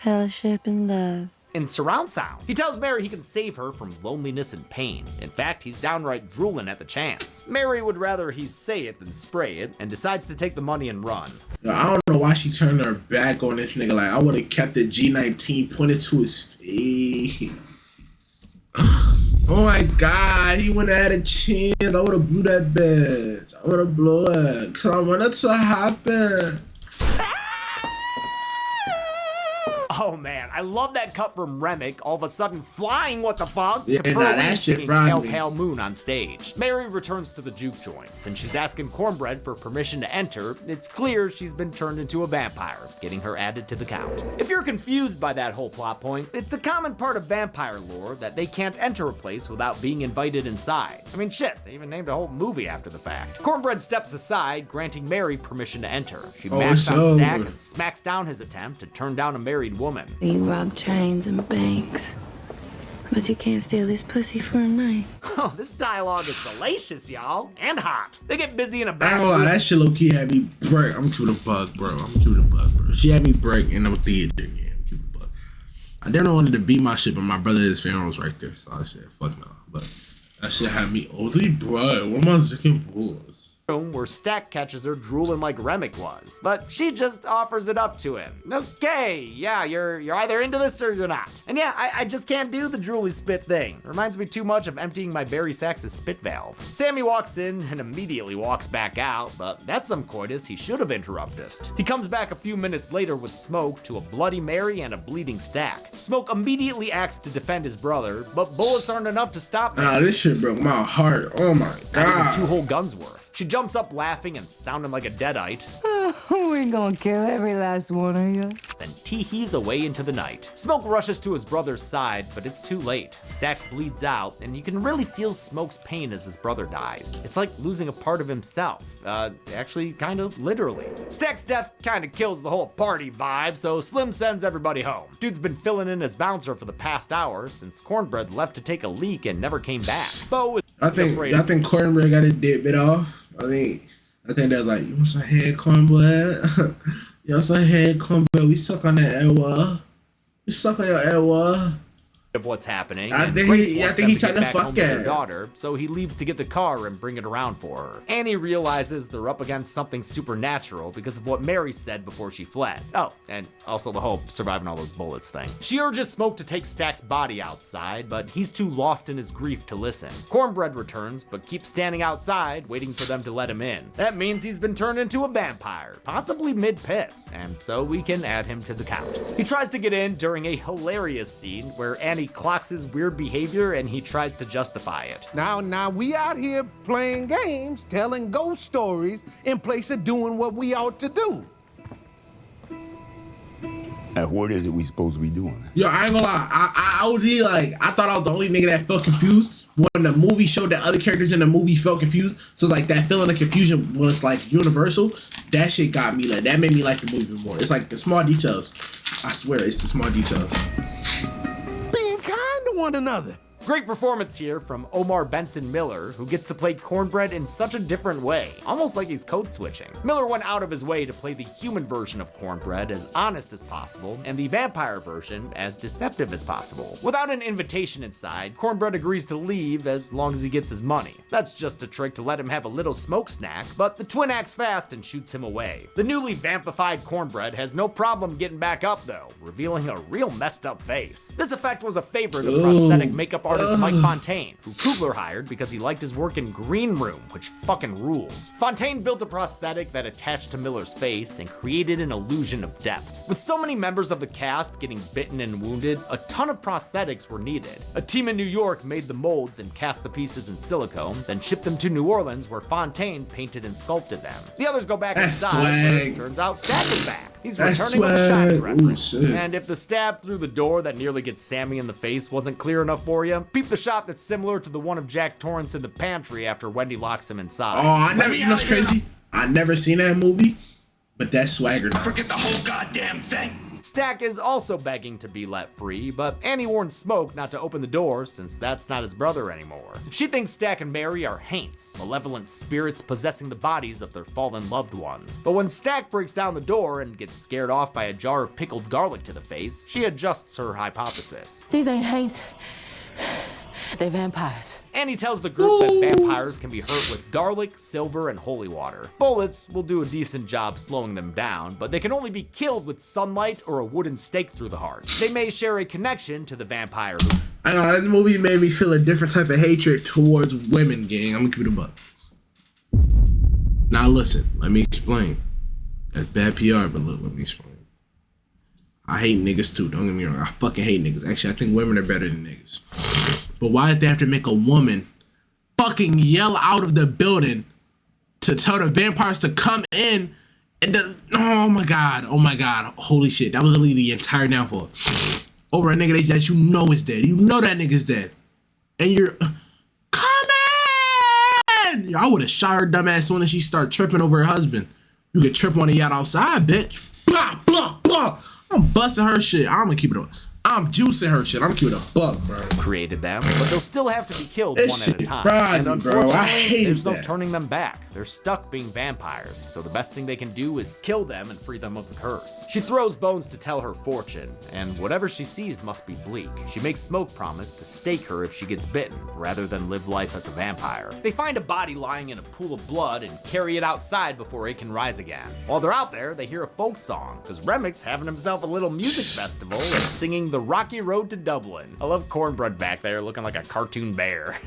Fellowship and love. In surround sound, he tells Mary he can save her from loneliness and pain. In fact, he's downright drooling at the chance. Mary would rather he say it than spray it, and decides to take the money and run. Yo, I don't know why she turned her back on this nigga. Like, I would have kept the G19 pointed to his face. Oh my god, he wouldn't have had a chance. I would have blew that bitch. I would have blew it. Cause I want it to happen. Oh man, I love that cut from Remick, all of a sudden flying what the fuck Yeah, to nah, Pearlie that shit singing fried Pale me. Pale Moon on stage. Mary returns to the juke joints, and she's asking Cornbread for permission to enter. It's clear she's been turned into a vampire, getting her added to the count. If you're confused by that whole plot point, it's a common part of vampire lore that they can't enter a place without being invited inside. I mean shit, they even named a whole movie after the fact. Cornbread steps aside, granting Mary permission to enter. She macks on Stack and smacks down his attempt to turn down a married woman. You rob trains and banks, but you can't steal this pussy for a night. Oh, this dialogue is salacious, y'all, and hot. They get busy in a I back ain't gonna lie, that shit low key had me break. I'm keeping a bug, bro. She had me break in the theater again. I'm keeping a bug. I didn't want to beat my shit, but my brother's funeral was right there, so I said, fuck no. But that shit had me overly bright. What am I zicking balls? Where Stack catches her drooling like Remick was, but she just offers it up to him. Okay, yeah, you're either into this or you're not. And yeah, I just can't do the drooly spit thing. Reminds me too much of emptying my Barry Sachs's spit valve. Sammy walks in and immediately walks back out, but that's some coitus he should have interrupted. He comes back a few minutes later with Smoke to a Bloody Mary and a bleeding Stack. Smoke immediately acts to defend his brother, but bullets aren't enough to stop him. Nah, this shit broke my heart. Oh my god. Not even 2 whole guns worth. She jumps up laughing and sounding like a deadite. We're gonna kill every last one of you. Then tee-hees away into the night. Smoke rushes to his brother's side, but it's too late. Stack bleeds out, and you can really feel Smoke's pain as his brother dies. It's like losing a part of himself. Actually, kind of literally. Stack's death kind of kills the whole party vibe, so Slim sends everybody home. Dude's been filling in as bouncer for the past hour since Cornbread left to take a leak and never came back. Bo is afraid. I think Cornbread got his dick bit off. I think they're like, you want some head, Cornbread? You want some head, Cornbread? We suck on that airwa. We suck on your airwa. Of what's happening. I think he tried to fuck their daughter, so he leaves to get the car and bring it around for her. Annie realizes they're up against something supernatural because of what Mary said before she fled. Oh, and also the whole surviving all those bullets thing. She urges Smoke to take Stack's body outside, but he's too lost in his grief to listen. Cornbread returns, but keeps standing outside, waiting for them to let him in. That means he's been turned into a vampire, possibly mid-piss, and so we can add him to the count. He tries to get in during a hilarious scene where Annie clocks his weird behavior and he tries to justify it. Now we out here playing games, telling ghost stories in place of doing what we ought to do. And what is it we supposed to be doing? Yo, I ain't gonna lie. I thought I was the only nigga that felt confused when the movie showed that other characters in the movie felt confused. So like that feeling of confusion was like universal. That shit got me like, that made me like the movie more. It's like the small details. I swear, it's the small details. Being kind to one another. Great performance here from Omar Benson Miller, who gets to play Cornbread in such a different way, almost like he's code switching. Miller went out of his way to play the human version of Cornbread as honest as possible, and the vampire version as deceptive as possible. Without an invitation inside, Cornbread agrees to leave as long as he gets his money. That's just a trick to let him have a little smoke snack, but the twin acts fast and shoots him away. The newly vampified Cornbread has no problem getting back up though, revealing a real messed up face. This effect was a favorite of prosthetic makeup artist Mike Fontaine, who Kugler hired because he liked his work in Green Room, which fucking rules. Fontaine built a prosthetic that attached to Miller's face and created an illusion of depth. With so many members of the cast getting bitten and wounded, a ton of prosthetics were needed. A team in New York made the molds and cast the pieces in silicone, then shipped them to New Orleans where Fontaine painted and sculpted them. The others go back inside, where it turns out Stack is back. He's returning with a Shining reference. And if the stab through the door that nearly gets Sammy in the face wasn't clear enough for you, peep the shot that's similar to the one of Jack Torrance in the pantry after Wendy locks him inside. Oh, you know what's crazy? I never seen that movie, but that's swagger now. Forget the whole goddamn thing. Stack is also begging to be let free, but Annie warns Smoke not to open the door since that's not his brother anymore. She thinks Stack and Mary are haints, malevolent spirits possessing the bodies of their fallen loved ones. But when Stack breaks down the door and gets scared off by a jar of pickled garlic to the face, she adjusts her hypothesis. These ain't haints. They're vampires. Annie tells the group that vampires can be hurt with garlic, silver, and holy water. Bullets will do a decent job slowing them down, but they can only be killed with sunlight or a wooden stake through the heart. They may share a connection to the vampire who... I know, this movie made me feel a different type of hatred towards women, gang. I'm gonna keep it a buck. Now listen, let me explain. That's bad PR, but look, let me explain. I hate niggas too. Don't get me wrong. I fucking hate niggas. Actually, I think women are better than niggas. But why did they have to make a woman fucking yell out of the building to tell the vampires to come in? And oh my god, holy shit, that was literally the entire downfall. Over a nigga that you know is dead. You know that nigga's dead. And you're, come in! Yo, I would have shot her dumb ass soon as she start tripping over her husband. You could trip on the yacht outside, bitch. Blah, blah, blah. I'm busting her shit. I'm gonna keep it on. I'm juicing her shit. I'm keeping it a buck, bro. Created them, but they'll still have to be killed one at a time. And unfortunately, I hate there's no that. turning them back. They're stuck being vampires, so the best thing they can do is kill them and free them of the curse. She throws bones to tell her fortune, and whatever she sees must be bleak. She makes Smoke promise to stake her if she gets bitten, rather than live life as a vampire. They find a body lying in a pool of blood and carry it outside before it can rise again. While they're out there, they hear a folk song, because Remic's having himself a little music festival and singing the Rocky Road to Dublin. I love Cornbread back there looking like a cartoon bear.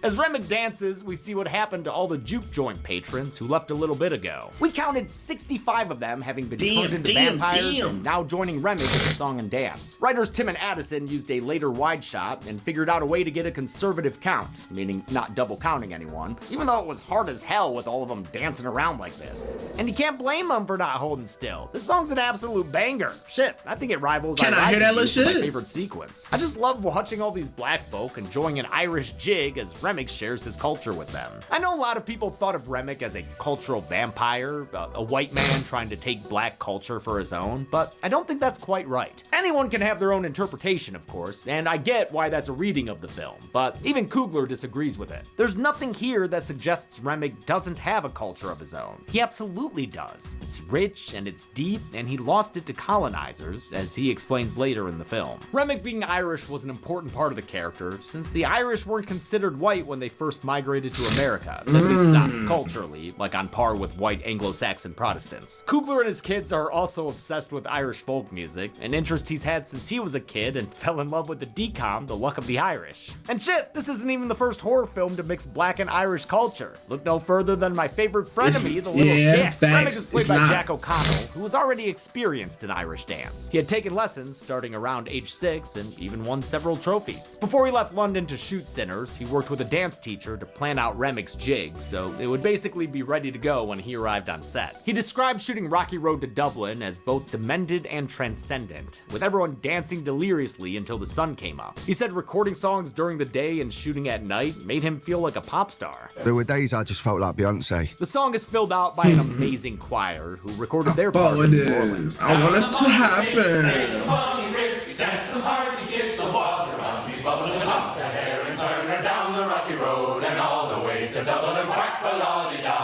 As Remic dances, we see what happened to all the juke joint patrons who left a little bit ago. We counted 65 of them having been turned into vampires and now joining Remic in the song and dance. Writers Tim and Addison used a later wide shot and figured out a way to get a conservative count, meaning not double counting anyone, even though it was hard as hell with all of them dancing around like this. And you can't blame them for not holding still. This song's an absolute banger. Shit, I think it rivals Can I hear that little my shit? favorite sequence. I just love watching all these black folk enjoying an Irish jig as Remic shares his culture with them. I know a lot of people thought of Remic as a cultural vampire, a white man trying to take black culture for his own, but I don't think that's quite right. Anyone can have their own interpretation, of course, and I get why that's a reading of the film, but even Coogler disagrees with it. There's nothing here that suggests Remic doesn't have a culture of his own. He absolutely does. It's rich and it's deep, and he lost it to colonizers, as he explains later in the film. Remic being Irish was an important part of the character, since the Irish weren't considered white when they first migrated to America, at least not culturally, like on par with white Anglo-Saxon Protestants. Coogler and his kids are also obsessed with Irish folk music, an interest he's had since he was a kid and fell in love with the decom, The Luck of the Irish. And shit, this isn't even the first horror film to mix black and Irish culture. Look no further than my favorite frenemy, The Little Shit. Remic is played by Jack O'Connell, who was already experienced in Irish dance. He had taken lessons starting around age 6 and even won several trophies. Before he left London to shoot Sinners, he worked with a dance teacher to plan out Remic's jig, so it would basically be ready to go when he arrived on set. He described shooting Rocky Road to Dublin as both demented and transcendent, with everyone dancing deliriously until the sun came up. He said recording songs during the day and shooting at night made him feel like a pop star. There were days I just felt like Beyonce. The song is filled out by an amazing choir who recorded their part in New Orleans. I want it to happen.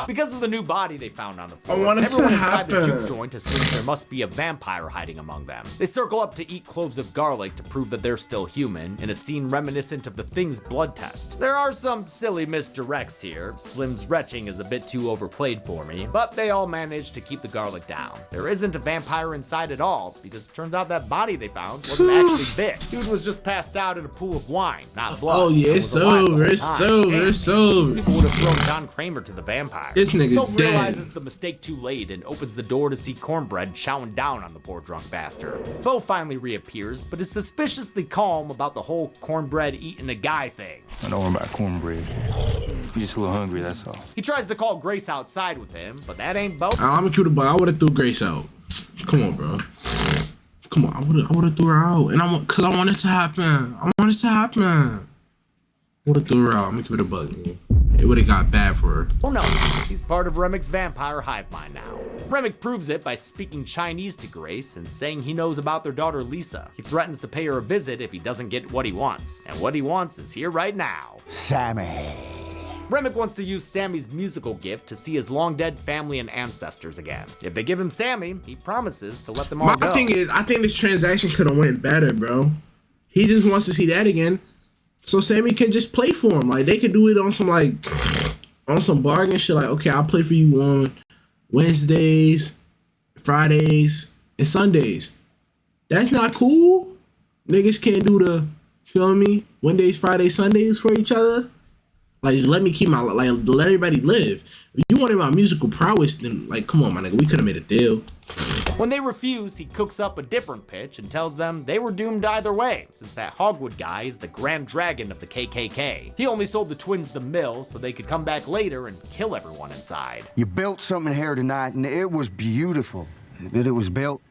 Because of the new body they found on the floor, I want it everyone to inside the happen. juke joint assumes there must be a vampire hiding among them. They circle up to eat cloves of garlic to prove that they're still human, in a scene reminiscent of the Thing's blood test. There are some silly misdirects here. Slim's retching is a bit too overplayed for me, but they all manage to keep the garlic down. There isn't a vampire inside at all, because it turns out that body they found wasn't actually big. Dude was just passed out in a pool of wine, not blood. Oh yeah, it's over. It's over. It's over. People would have thrown John Kramer to the vampire. This nigga's Smoke dead. realizes the mistake too late and opens the door to see Cornbread chowing down on the poor drunk bastard. Bo finally reappears, but is suspiciously calm about the whole Cornbread eating a guy thing. I don't worry about cornbread. You're just a little hungry, that's all. He tries to call Grace outside with him, but that ain't Bo. I'm a cute boy. I would have threw Grace out. Come on, bro. Come on, I would have threw her out, and cause I want it to happen. I want it to happen. Would have threw her out. I'm gonna keep it a bug. It would have got bad for her. Oh no, he's part of Remic's vampire hive mind now. Remic proves it by speaking Chinese to Grace and saying he knows about their daughter Lisa. He threatens to pay her a visit if he doesn't get what he wants. And what he wants is here right now. Sammy. Remic wants to use Sammy's musical gift to see his long-dead family and ancestors again. If they give him Sammy, he promises to let them all go. My thing is, I think this transaction could have went better, bro. He just wants to see that again, so Sammy can just play for him. Like, they could do it on some bargain shit. Like, okay, I'll play for you on Wednesdays, Fridays, and Sundays. That's not cool. Niggas can't do the, feel me, Wednesdays, Fridays, Sundays for each other. Like, let me keep my, like, let everybody live. If you wanted my musical prowess, then, like, come on, my nigga, we could have made a deal. When they refuse, he cooks up a different pitch and tells them they were doomed either way, since that Hogwood guy is the Grand Dragon of the KKK. He only sold the twins the mill so they could come back later and kill everyone inside. You built something here tonight, and it was beautiful. But it was built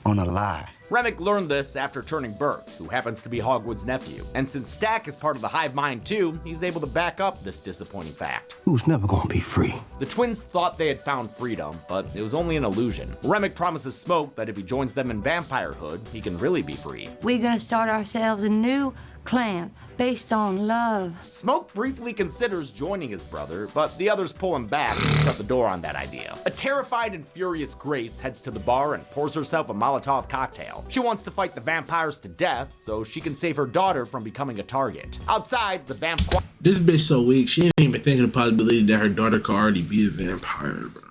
on a lie. Remick learned this after turning Burke, who happens to be Hogwood's nephew. And since Stack is part of the hive mind too, he's able to back up this disappointing fact. Who's never gonna be free? The twins thought they had found freedom, but it was only an illusion. Remick promises Smoke that if he joins them in Vampirehood, he can really be free. We're gonna start ourselves a new clan based on love. Smoke briefly considers joining his brother, but the others pull him back and shut the door on that idea. A terrified and furious Grace heads to the bar and pours herself a Molotov cocktail. She wants to fight the vampires to death so she can save her daughter from becoming a target. Outside, the This bitch so weak, she ain't even thinking of the possibility that her daughter could already be a vampire, bro.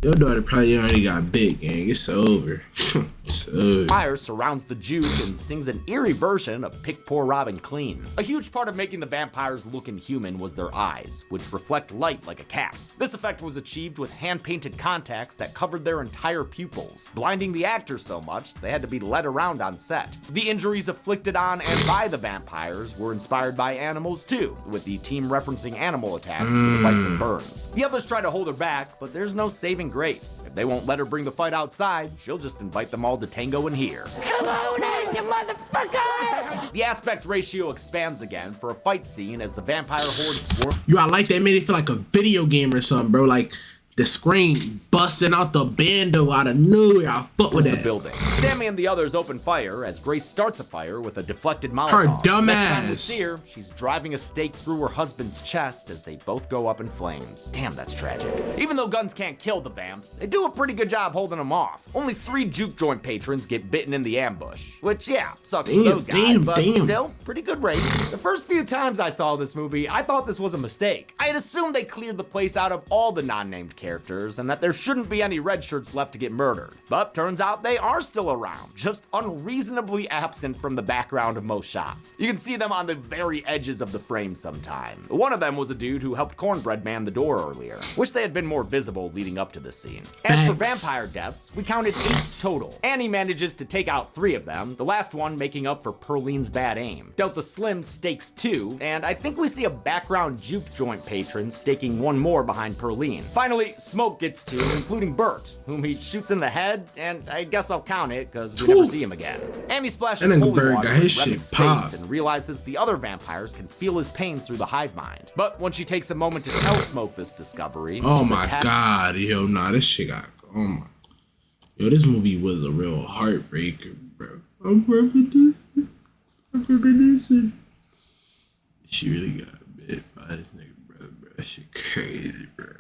Your daughter probably already got big, gang. It's over. It's over. Fire surrounds the Juke and sings an eerie version of Pick Poor Robin Clean. A huge part of making the vampires look inhuman was their eyes, which reflect light like a cat's. This effect was achieved with hand-painted contacts that covered their entire pupils, blinding the actors so much they had to be led around on set. The injuries afflicted on and by the vampires were inspired by animals too, with the team referencing animal attacks for the bites and burns. The others try to hold her back, but there's no saving Grace. If they won't let her bring the fight outside, she'll just invite them all to tango in here. Come on in, you motherfucker! The aspect ratio expands again for a fight scene as the vampire horde swarm. Yo, I like that. Made it feel like a video game or something, bro. Like the screen busting out the bando out of nowhere. I fuck with that. The building. Sammy and the others open fire as Grace starts a fire with a deflected Molotov. Her dumb Next time we ass. see her, she's driving a stake through her husband's chest as they both go up in flames. Damn, that's tragic. Even though guns can't kill the vamps, they do a pretty good job holding them off. Only 3 juke joint patrons get bitten in the ambush, which yeah, sucks for those guys, but still, pretty good rate. The first few times I saw this movie, I thought this was a mistake. I had assumed they cleared the place out of all the non-named characters and that there shouldn't be any red shirts left to get murdered. But turns out they are still around, just unreasonably absent from the background of most shots. You can see them on the very edges of the frame sometime. One of them was a dude who helped Cornbread man the door earlier. Wish they had been more visible leading up to this scene. As for vampire deaths, we counted 8 total. Annie manages to take out 3 of them, the last one making up for Perline's bad aim. Delta Slim stakes 2, and I think we see a background juke joint patron staking 1 more behind Perline. Finally, Smoke gets 2, including Bert, whom he shoots in the head, and I guess I'll count it because we never see him again. Annie splashes holy water in Remick's face and realizes the other vampires can feel his pain through the hive mind. But when she takes a moment to tell Smoke this discovery, oh my god, yo, nah, this shit got, oh my, yo, this movie was a real heartbreaker, bro. I'm reminiscing. She really got bit by this nigga, bro. That shit crazy, bro.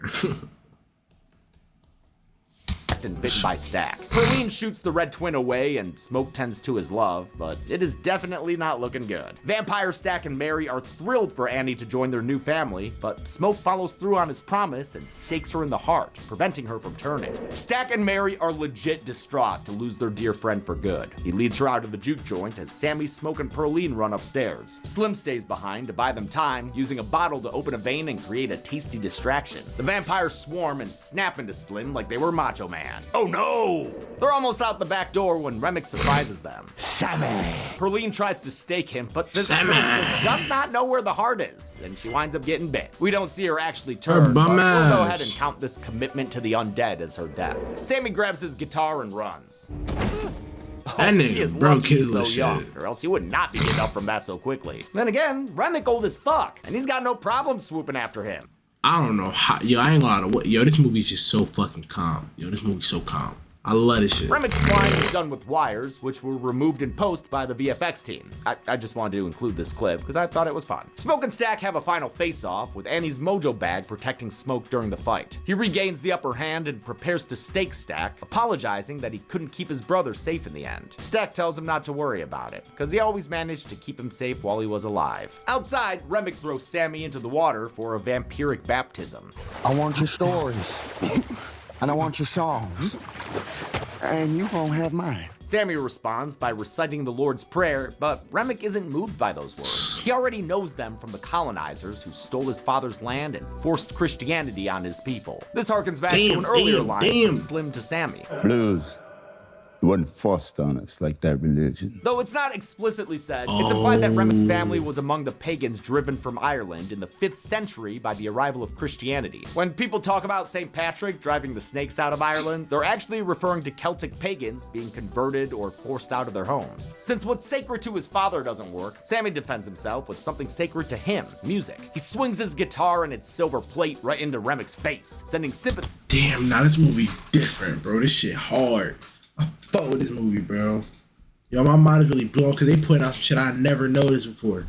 And bitten by Stack. Perline shoots the red twin away and Smoke tends to his love, but it is definitely not looking good. Vampire Stack and Mary are thrilled for Annie to join their new family, but Smoke follows through on his promise and stakes her in the heart, preventing her from turning. Stack and Mary are legit distraught to lose their dear friend for good. He leads her out of the juke joint as Sammy, Smoke, and Perline run upstairs. Slim stays behind to buy them time, using a bottle to open a vein and create a tasty distraction. The vampires swarm and snap into Slim like they were Macho Man. Oh no! They're almost out the back door when Remick surprises them. Sammy! Perline tries to stake him, but this princess does not know where the heart is, and she winds up getting bit. We don't see her actually turn, but we'll go ahead and count this commitment to the undead as her death. Sammy grabs his guitar and runs. That nigga broke his little shit. Or else he would not be getting up from that so quickly. Then again, Remick old as fuck, and he's got no problem swooping after him. I don't know how, yo, I ain't gonna lie to yo, this movie's just so fucking calm. Yo, this movie's so calm. I love this shit. Remick's flying is done with wires, which were removed in post by the VFX team. I just wanted to include this clip because I thought it was fun. Smoke and Stack have a final face-off with Annie's mojo bag protecting Smoke during the fight. He regains the upper hand and prepares to stake Stack, apologizing that he couldn't keep his brother safe in the end. Stack tells him not to worry about it, because he always managed to keep him safe while he was alive. Outside, Remick throws Sammy into the water for a vampiric baptism. I want your stories. And I want your songs. And you won't have mine. Sammy responds by reciting the Lord's Prayer, but Remick isn't moved by those words. He already knows them from the colonizers who stole his father's land and forced Christianity on his people. This harkens back to an earlier line from Slim to Sammy. Blues. It wasn't forced on us like that religion. Though it's not explicitly said, it's implied that Remick's family was among the pagans driven from Ireland in the 5th century by the arrival of Christianity. When people talk about St. Patrick driving the snakes out of Ireland, they're actually referring to Celtic pagans being converted or forced out of their homes. Since what's sacred to his father doesn't work, Sammy defends himself with something sacred to him, music. He swings his guitar and its silver plate right into Remick's face, sending sympathy. Damn, now this movie different, bro. This shit hard. I fuck with this movie, bro. Yo, my mind is really blown because they put out some shit I never noticed before.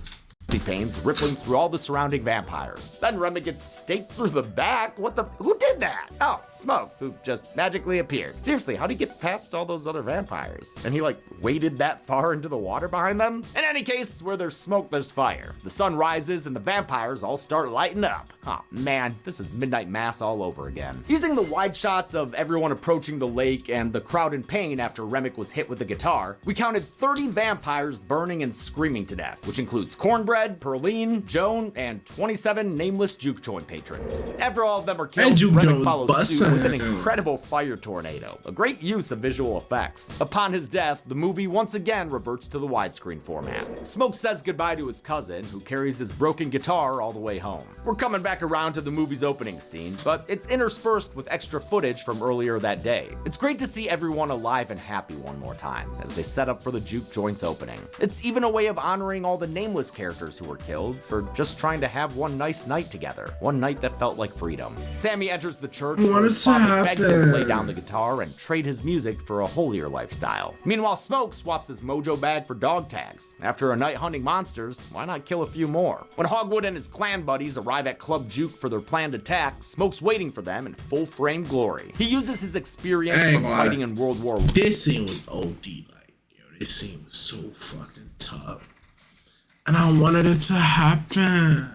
Pains rippling through all the surrounding vampires. Then Remick gets staked through the back. Who did that? Oh, Smoke, who just magically appeared. Seriously, how'd he get past all those other vampires? And he waded that far into the water behind them? In any case, where there's smoke, there's fire. The sun rises and the vampires all start lighting up. Oh man, this is Midnight Mass all over again. Using the wide shots of everyone approaching the lake and the crowd in pain after Remick was hit with the guitar, we counted 30 vampires burning and screaming to death, which includes Cornbread, Perline, Joan, and 27 nameless juke joint patrons. After all of them are killed, Remick follows suit with an incredible fire tornado, a great use of visual effects. Upon his death, the movie once again reverts to the widescreen format. Smoke says goodbye to his cousin, who carries his broken guitar all the way home. We're coming back around to the movie's opening scene, but it's interspersed with extra footage from earlier that day. It's great to see everyone alive and happy one more time, as they set up for the juke joint's opening. It's even a way of honoring all the nameless characters who were killed for just trying to have one nice night together. One night that felt like freedom. Sammy enters the church where his father begs him to lay down the guitar and trade his music for a holier lifestyle. Meanwhile, Smoke swaps his mojo bag for dog tags. After a night hunting monsters, why not kill a few more? When Hogwood and his clan buddies arrive at Club Juke for their planned attack, Smoke's waiting for them in full frame glory. He uses his experience from fighting in World War I. This scene was OD, this scene was so fucking tough. And I wanted it to happen.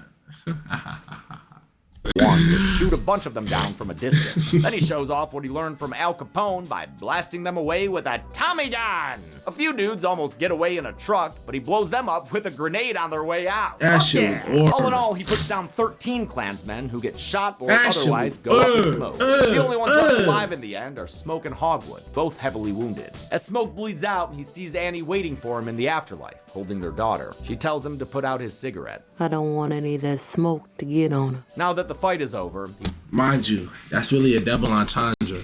One to shoot a bunch of them down from a distance. Then he shows off what he learned from Al Capone by blasting them away with a Tommy gun. A few dudes almost get away in a truck, but he blows them up with a grenade on their way out. All in all, he puts down 13 Klansmen who get shot or otherwise go up in smoke. The only ones left alive in the end are Smoke and Hogwood, both heavily wounded. As Smoke bleeds out, he sees Annie waiting for him in the afterlife, holding their daughter. She tells him to put out his cigarette. I don't want any of that smoke to get on her. Now that the fight is over, mind you, that's really a double entendre.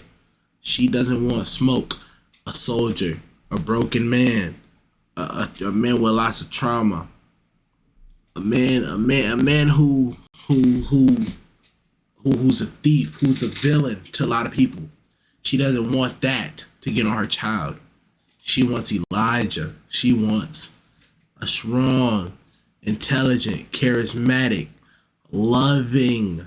She doesn't want Smoke, a soldier, a broken man, a man with lots of trauma, a man who's a thief, who's a villain to a lot of people. She doesn't want that to get on her child. She wants Elijah. She wants a strong, intelligent, charismatic, loving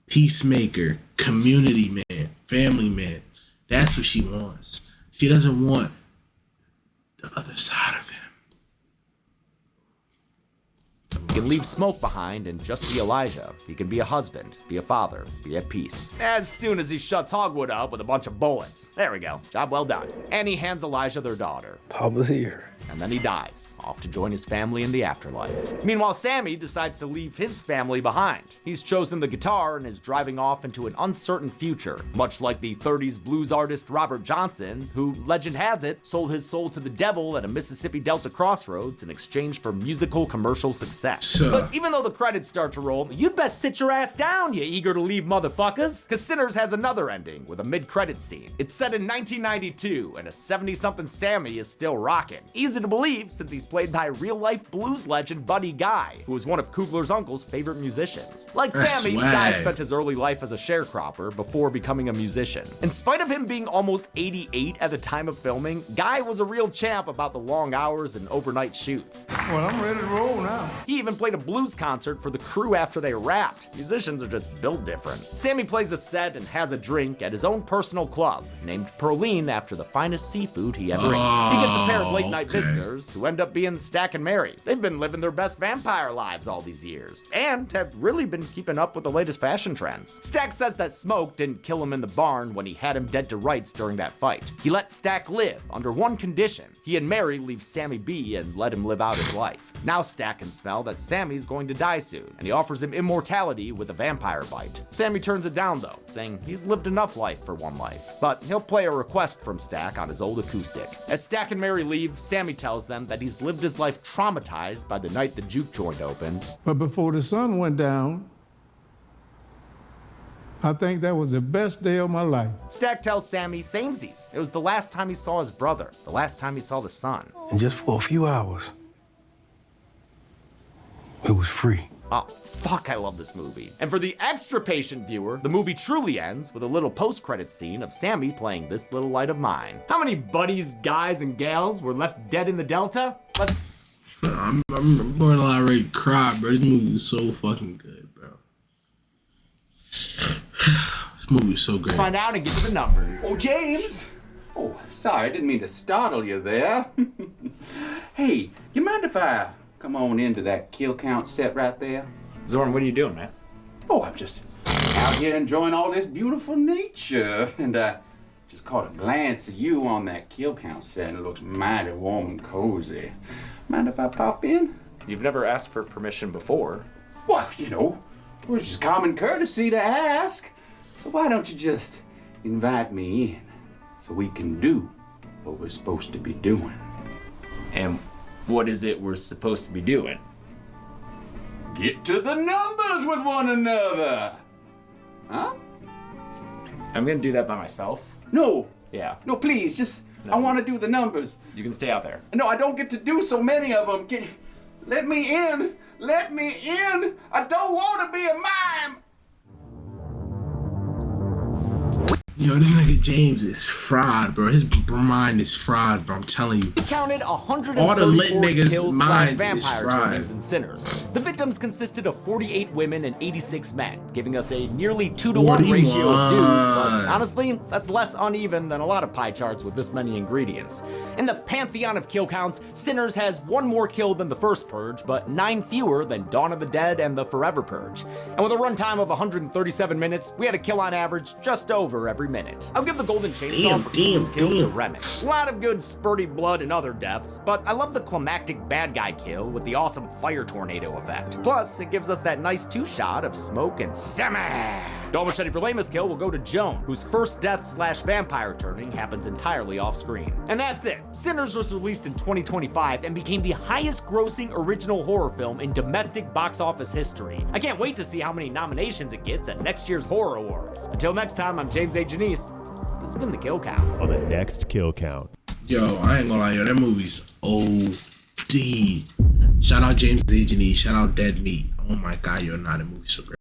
peacemaker, community man, family man. That's what she wants. She doesn't want the other side of him. He can leave Smoke behind and just be Elijah. He can be a husband, be a father, be at peace. As soon as he shuts Hogwood up with a bunch of bullets. There we go. Job well done. And he hands Elijah their daughter. Papa's here. And then he dies, off to join his family in the afterlife. Meanwhile, Sammy decides to leave his family behind. He's chosen the guitar and is driving off into an uncertain future, much like the 30s blues artist Robert Johnson, who, legend has it, sold his soul to the devil at a Mississippi Delta crossroads in exchange for musical commercial success. But even though the credits start to roll, you'd best sit your ass down, you eager to leave motherfuckers, because Sinners has another ending with a mid-credit scene. It's set in 1992, and a 70-something Sammy is still rocking. Easy to believe, since he's played by real-life blues legend Buddy Guy, who was one of Coogler's uncle's favorite musicians. Like Sammy, Guy spent his early life as a sharecropper before becoming a musician. In spite of him being almost 88 at the time of filming, Guy was a real champ about the long hours and overnight shoots. Well, I'm ready to roll now. He even played a blues concert for the crew after they rapped. Musicians are just built different. Sammy plays a set and has a drink at his own personal club, named Perline after the finest seafood he ever ate. He gets a pair of late-night visitors listeners who end up being Stack and Mary. They've been living their best vampire lives all these years, and have really been keeping up with the latest fashion trends. Stack says that Smoke didn't kill him in the barn when he had him dead to rights during that fight. He let Stack live under one condition. He and Mary leave Sammy be and let him live out his life. Now Stack can smell that Sammy's going to die soon, and he offers him immortality with a vampire bite. Sammy turns it down though, saying he's lived enough life for one life, but he'll play a request from Stack on his old acoustic. As Stack and Mary leave, Sammy tells them that he's lived his life traumatized by the night the juke joint opened. But before the sun went down, I think that was the best day of my life. Stack tells Sammy samesies. It was the last time he saw his brother, the last time he saw the sun. And just for a few hours, it was free. Oh, fuck, I love this movie. And for the extra patient viewer, the movie truly ends with a little post-credit scene of Sammy playing This Little Light of Mine. How many buddies, guys, and gals were left dead in the Delta? Let's... I'm borderline ready to cry, bro. This movie is so fucking good, bro. This movie is so great. Find out and give you the numbers. Oh, James! Oh, sorry, I didn't mean to startle you there. Hey, you mind if I come on into that kill count set right there? Zorn, what are you doing, man? Oh, I'm just out here enjoying all this beautiful nature. And I just caught a glance of you on that kill count set, and it looks mighty warm and cozy. Mind if I pop in? You've never asked for permission before. Well, you know, it was just common courtesy to ask. So why don't you just invite me in so we can do what we're supposed to be doing? And what is it we're supposed to be doing? Get to the numbers with one another! Huh? I'm gonna do that by myself. No. Yeah. No, please, just, I want to do the numbers. You can stay out there. No, I don't get to do so many of them. Let me in! Let me in! I don't want to be a mime! Yo, this nigga James is fried, bro. His mind is fried, bro. I'm telling you. He counted 134 all the lit niggas' kills minds / is vampire fried. turnings and sinners. The victims consisted of 48 women and 86 men, giving us a nearly 2-to-1 ratio of dudes, but honestly, that's less uneven than a lot of pie charts with this many ingredients. In the pantheon of kill counts, Sinners has 1 more kill than the first Purge, but 9 fewer than Dawn of the Dead and the Forever Purge. And with a runtime of 137 minutes, we had a kill on average just over every minute. I'll give the Golden Chainsaw for this kill to Remick. A lot of good spurty blood and other deaths, but I love the climactic bad guy kill with the awesome fire tornado effect. Plus, it gives us that nice 2-shot of Smoke and Sammy. Dull Machete for lamest kill will go to Joan, whose first death / vampire turning happens entirely off screen. And that's it. Sinners was released in 2025 and became the highest grossing original horror film in domestic box office history. I can't wait to see how many nominations it gets at next year's Horror Awards. Until next time, I'm James A. Janice. This has been the Kill Count. On the next Kill Count. Yo, I ain't gonna lie, yo, that movie's OD. Shout out James A. Janice, shout out Dead Meat. Oh my god, yo, nah, that movie's so great.